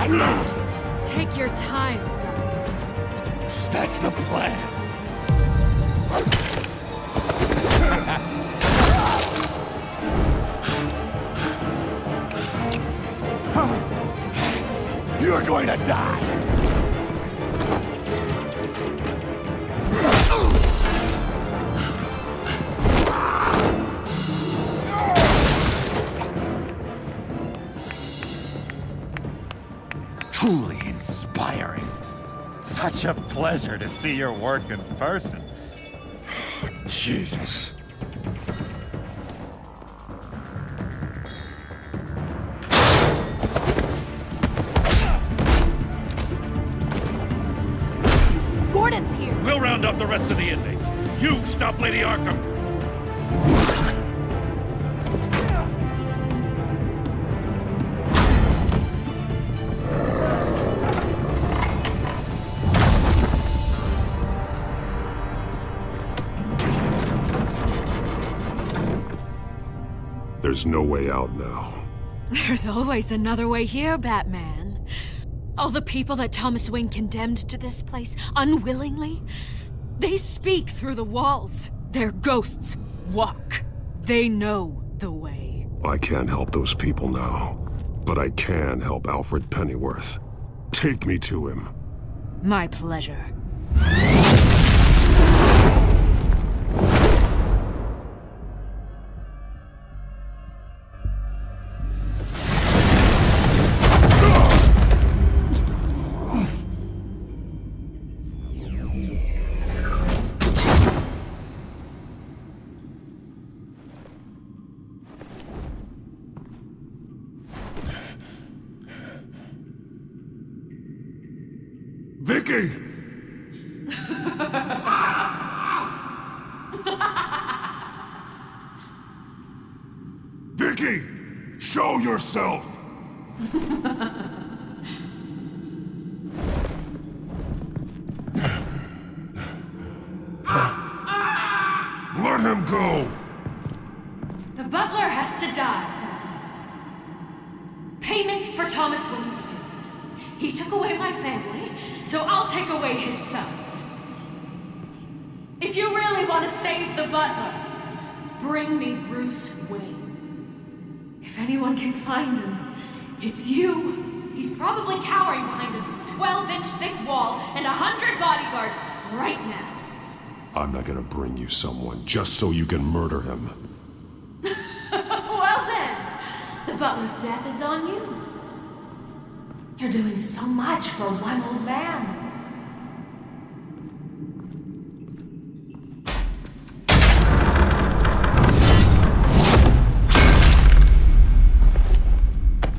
Take your time, sons. That's the plan. You're going to die. Truly inspiring. Such a pleasure to see your work in person. Jesus. Gordon's here. We'll round up the rest of the inmates. You stop Lady Arkham. There's no way out now. There's always another way here, Batman. All the people that Thomas Wayne condemned to this place unwillingly, they speak through the walls. Their ghosts walk. They know the way. I can't help those people now, but I can help Alfred Pennyworth. Take me to him. My pleasure. Vicky! Vicky! Show yourself! Let him go! The butler has to die. Payment for Thomas Wayne's sins. He took away my family, so I'll take away his sons. If you really want to save the butler, bring me Bruce Wayne. If anyone can find him, it's you. He's probably cowering behind a 12-inch thick wall and 100 bodyguards right now. I'm not gonna bring you someone just so you can murder him. Well then, the butler's death is on you. You're doing so much for one old man.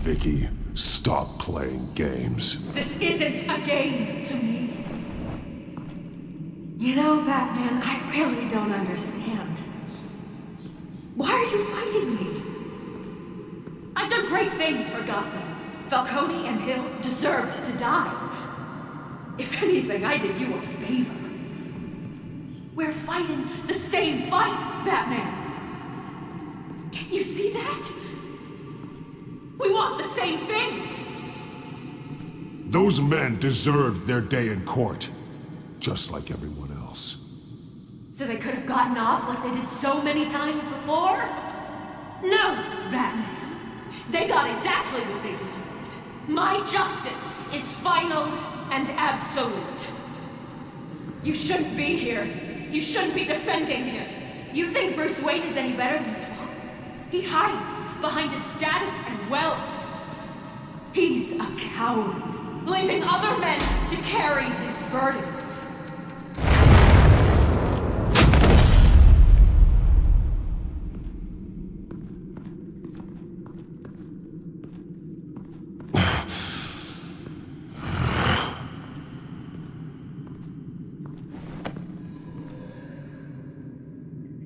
Vicky, stop playing games. This isn't a game to me. You know, Batman, I really don't understand. Why are you fighting me? I've done great things for Gotham. Falcone and Hill deserved to die. If anything, I did you a favor. We're fighting the same fight, Batman. Can you see that? We want the same things. Those men deserved their day in court, just like everyone else. So they could have gotten off like they did so many times before? No, Batman. They got exactly what they deserved. My justice is final and absolute. You shouldn't be here. You shouldn't be defending him. You think Bruce Wayne is any better than his father? He hides behind his status and wealth. He's a coward, leaving other men to carry his burdens.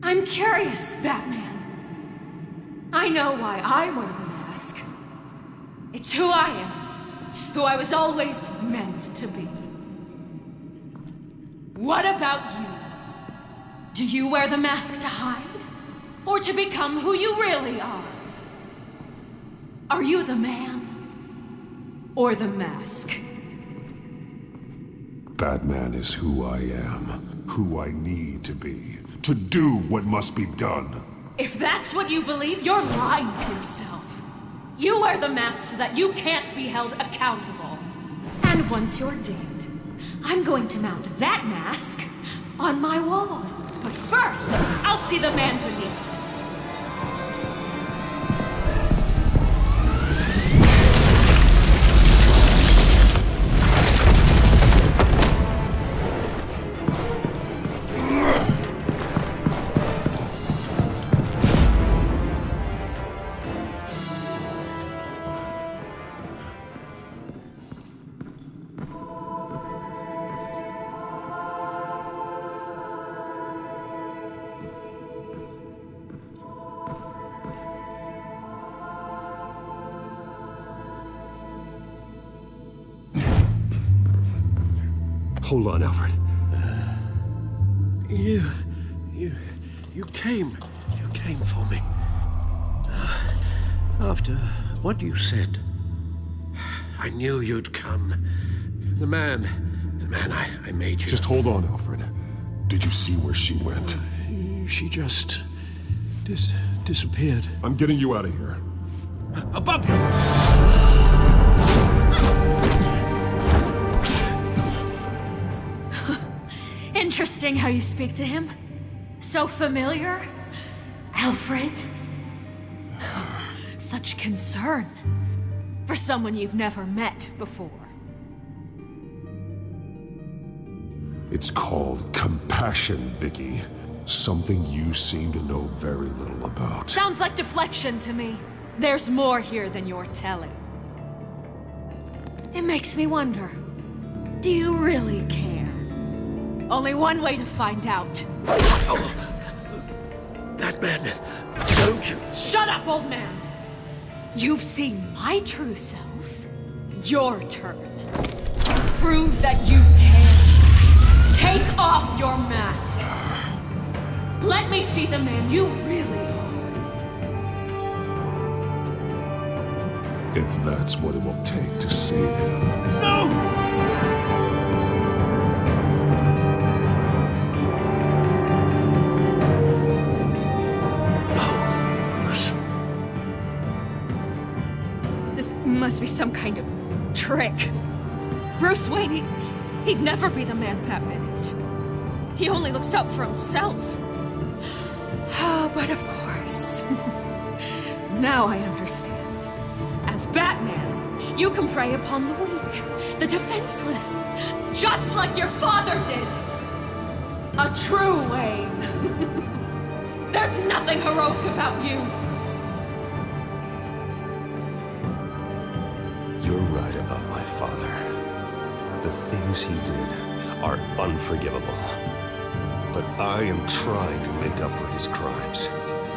I'm curious, Batman. I know why I wear the mask. It's who I am. Who I was always meant to be. What about you? Do you wear the mask to hide? Or to become who you really are? Are you the man? or the mask? Batman is who I am, who I need to be, to do what must be done. If that's what you believe, you're lying to yourself. You wear the mask so that you can't be held accountable. And once you're dead, I'm going to mount that mask on my wall. But first, I'll see the man beneath. Hold on, Alfred. You came for me. After what you said, I knew you'd come. The man I made you. Just hold on, Alfred. Did you see where she went? She just disappeared. I'm getting you out of here. Above you! Interesting how you speak to him. So familiar. Alfred. Such concern for someone you've never met before. It's called compassion, Vicky. Something you seem to know very little about. Sounds like deflection to me. There's more here than you're telling. It makes me wonder, do you really care? Only one way to find out. Batman, don't you... Shut up, old man! You've seen my true self. Your turn. Prove that you can. Take off your mask. Let me see the man you really are. If that's what it will take to save him. No! Must be some kind of trick. Bruce Wayne, he'd never be the man Batman is. He only looks out for himself. But of course. Now I understand. As Batman, you can prey upon the weak, the defenseless, just like your father did. A true Wayne. There's nothing heroic about you. You're right about my father. The things he did are unforgivable. But I am trying to make up for his crimes.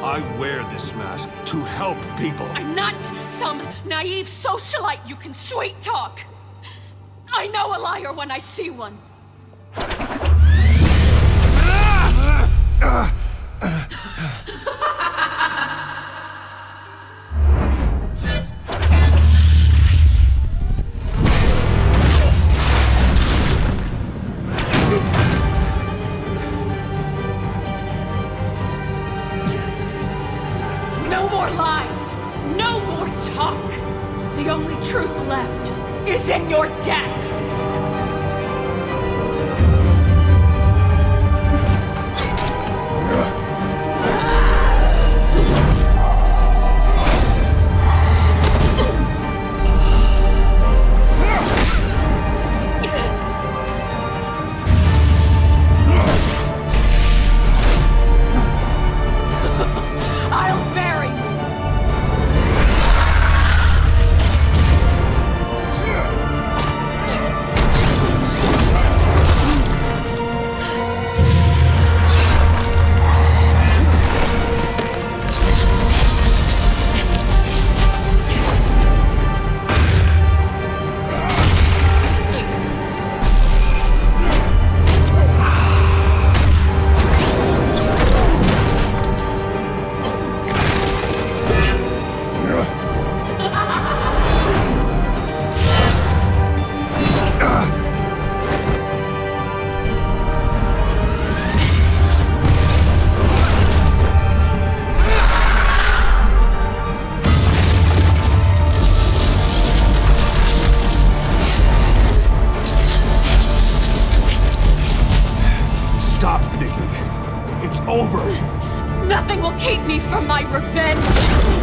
I wear this mask to help people. I'm not some naive socialite you can sweet talk. I know a liar when I see one. No more lies! No more talk! The only truth left is in your death! I'll bury you! over! Nothing will keep me from my revenge!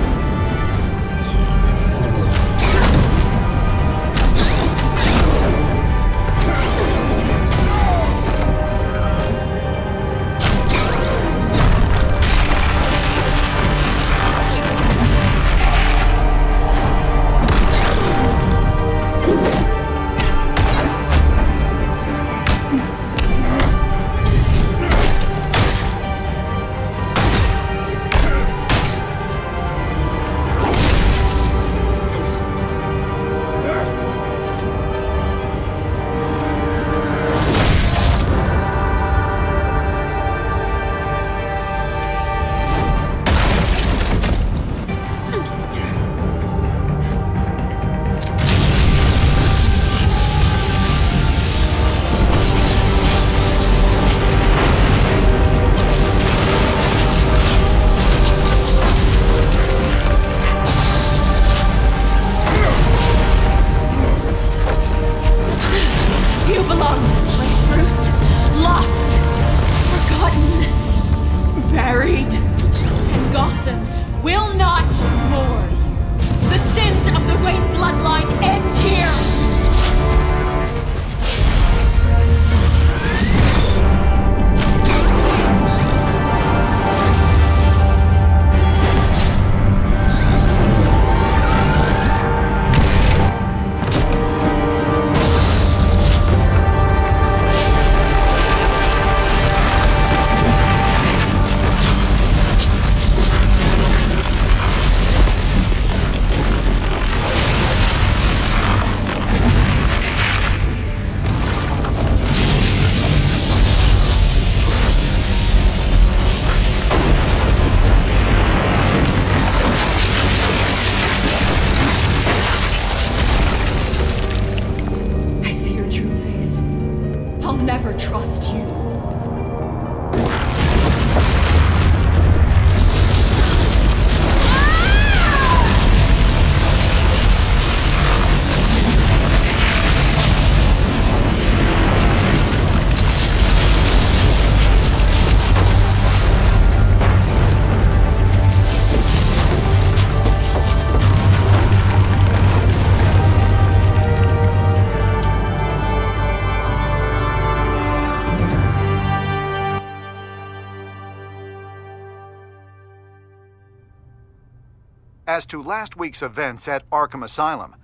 As to last week's events at Arkham Asylum,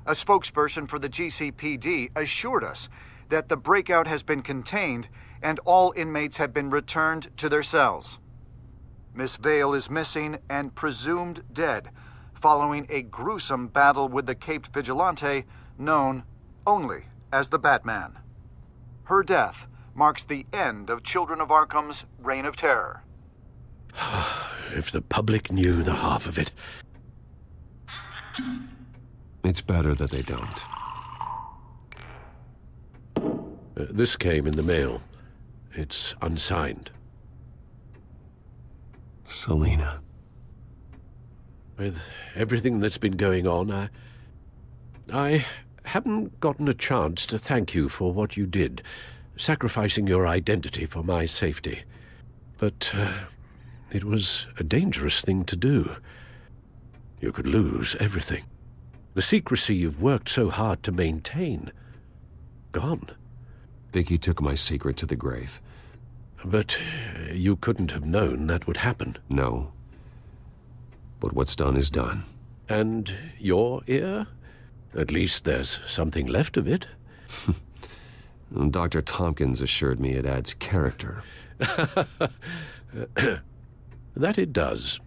a spokesperson for the GCPD assured us that the breakout has been contained and all inmates have been returned to their cells. Miss Vale is missing and presumed dead following a gruesome battle with the caped vigilante known only as the Batman. Her death marks the end of Children of Arkham's reign of terror. If the public knew the half of it. It's better that they don't. This came in the mail. It's unsigned. Selina. With everything that's been going on, I haven't gotten a chance to thank you for what you did, sacrificing your identity for my safety. But it was a dangerous thing to do. You could lose everything. The secrecy you've worked so hard to maintain. Gone. Vicky took my secret to the grave. But you couldn't have known that would happen. No. But what's done is done. And your ear? At least there's something left of it. Dr. Tompkins assured me it adds character. That it does.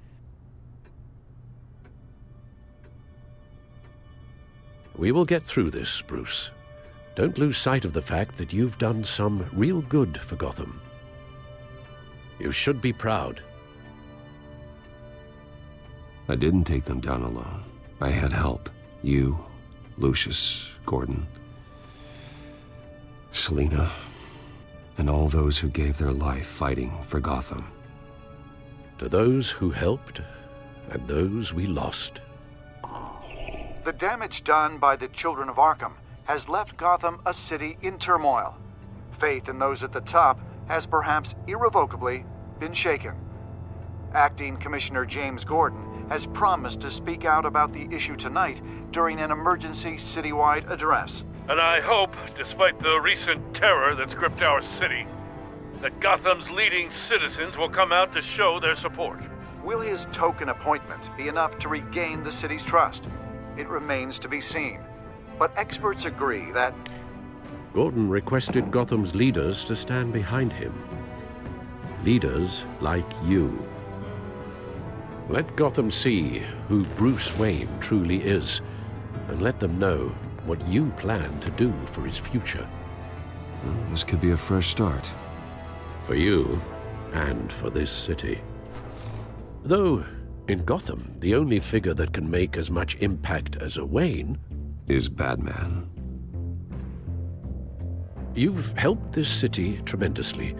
We will get through this, Bruce. Don't lose sight of the fact that you've done some real good for Gotham. You should be proud. I didn't take them down alone. I had help. You, Lucius, Gordon, Selina, and all those who gave their life fighting for Gotham. To those who helped, and those we lost. The damage done by the Children of Arkham has left Gotham a city in turmoil. Faith in those at the top has perhaps irrevocably been shaken. Acting Commissioner James Gordon has promised to speak out about the issue tonight during an emergency citywide address. And I hope, despite the recent terror that's gripped our city, that Gotham's leading citizens will come out to show their support. Will his token appointment be enough to regain the city's trust? It remains to be seen. But experts agree that Gordon requested Gotham's leaders to stand behind him. Leaders like you. Let Gotham see who Bruce Wayne truly is, and let them know what you plan to do for his future. Well, this could be a fresh start. For you, and for this city. Though, in Gotham, the only figure that can make as much impact as a Wayne is Batman. You've helped this city tremendously,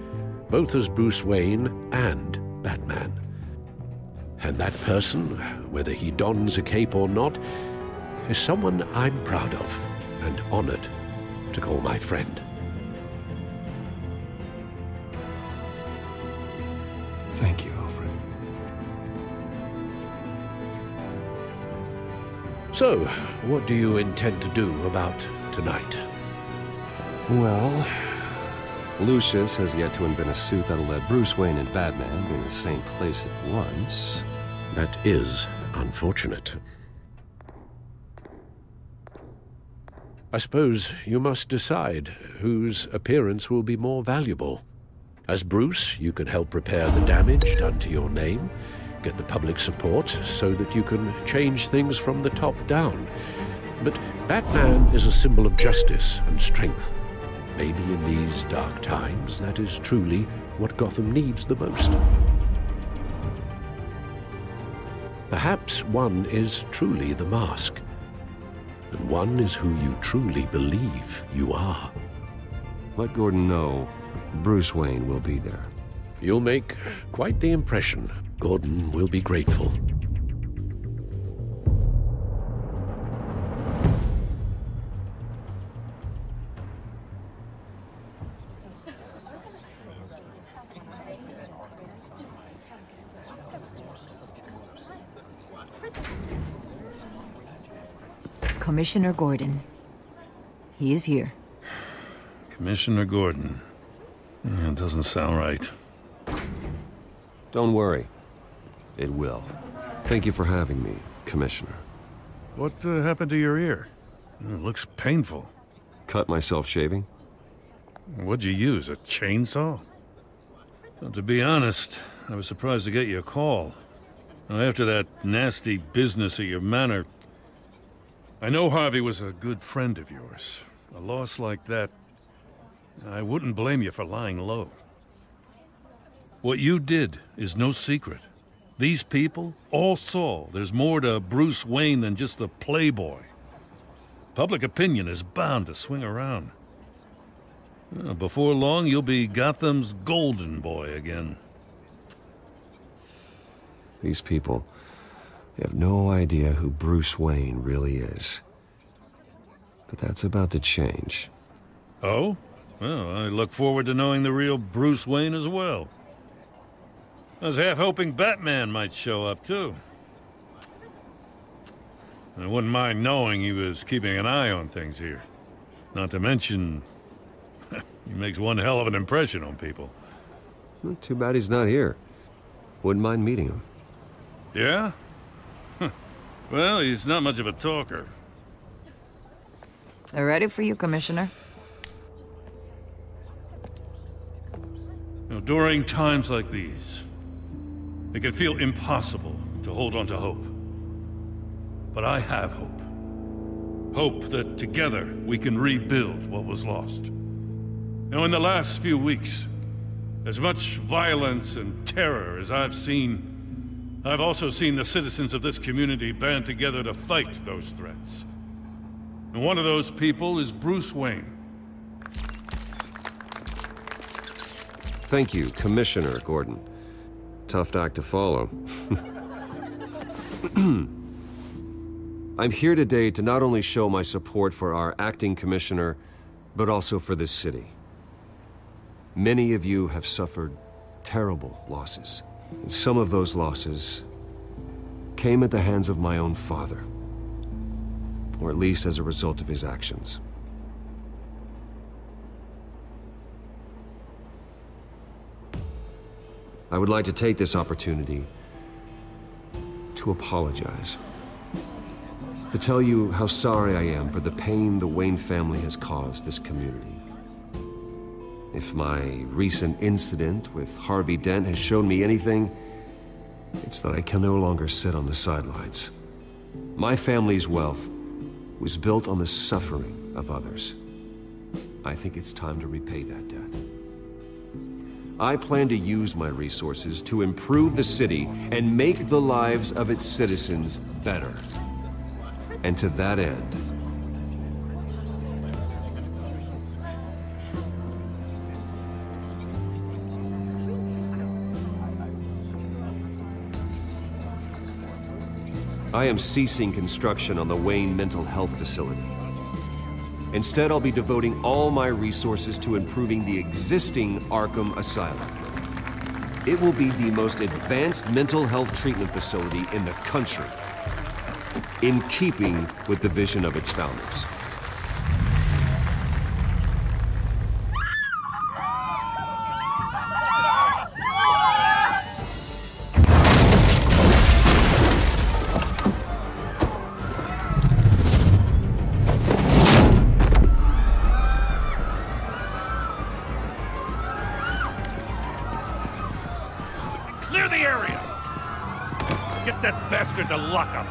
both as Bruce Wayne and Batman. And that person, whether he dons a cape or not, is someone I'm proud of and honored to call my friend. Thank you, Alfred. So, what do you intend to do about tonight? Well, Lucius has yet to invent a suit that'll let Bruce Wayne and Batman be in the same place at once. That is unfortunate. I suppose you must decide whose appearance will be more valuable. As Bruce, you can help repair the damage done to your name, get the public support so that you can change things from the top down. But Batman is a symbol of justice and strength. Maybe in these dark times, that is truly what Gotham needs the most. Perhaps one is truly the mask, and one is who you truly believe you are. Let Gordon know Bruce Wayne will be there. You'll make quite the impression. Gordon will be grateful. Commissioner Gordon. He is here. Commissioner Gordon. It doesn't sound right. Don't worry. It will. Thank you for having me, Commissioner. What happened to your ear? It looks painful. Cut myself shaving. What'd you use, a chainsaw? Well, to be honest, I was surprised to get your call. Now, after that nasty business at your manor, I know Harvey was a good friend of yours. A loss like that, I wouldn't blame you for lying low. What you did is no secret. These people all saw there's more to Bruce Wayne than just the playboy. Public opinion is bound to swing around. Before long, you'll be Gotham's golden boy again. These people, they have no idea who Bruce Wayne really is. But that's about to change. Oh? Well, I look forward to knowing the real Bruce Wayne as well. I was half hoping Batman might show up, too. I wouldn't mind knowing he was keeping an eye on things here. Not to mention, he makes one hell of an impression on people. Well, too bad he's not here. Wouldn't mind meeting him. Yeah? Well, he's not much of a talker. They're ready for you, Commissioner. You know, during times like these, it can feel impossible to hold on to hope. But I have hope. Hope that together we can rebuild what was lost. Now, in the last few weeks, as much violence and terror as I've seen, I've also seen the citizens of this community band together to fight those threats. And one of those people is Bruce Wayne. Thank you, Commissioner Gordon. Tough act to follow. I'm here today to not only show my support for our acting commissioner, but also for this city. Many of you have suffered terrible losses. And some of those losses came at the hands of my own father. Or at least as a result of his actions. I would like to take this opportunity to apologize. To tell you how sorry I am for the pain the Wayne family has caused this community. If my recent incident with Harvey Dent has shown me anything, it's that I can no longer sit on the sidelines. My family's wealth was built on the suffering of others. I think it's time to repay that debt. I plan to use my resources to improve the city and make the lives of its citizens better. And to that end, I am ceasing construction on the Wayne Mental Health Facility. Instead, I'll be devoting all my resources to improving the existing Arkham Asylum. It will be the most advanced mental health treatment facility in the country, in keeping with the vision of its founders. Clear the area! Get that bastard to lock up!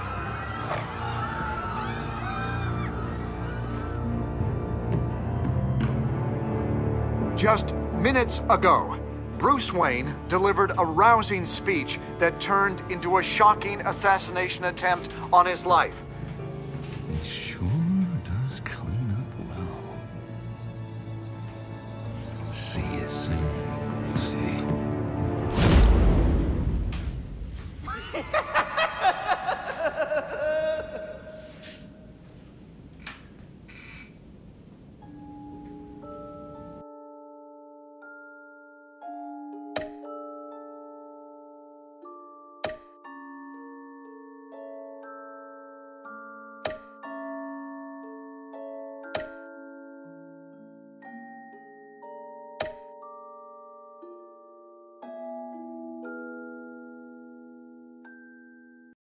Just minutes ago, Bruce Wayne delivered a rousing speech that turned into a shocking assassination attempt on his life. It sure does clean up well. See you soon, Brucey.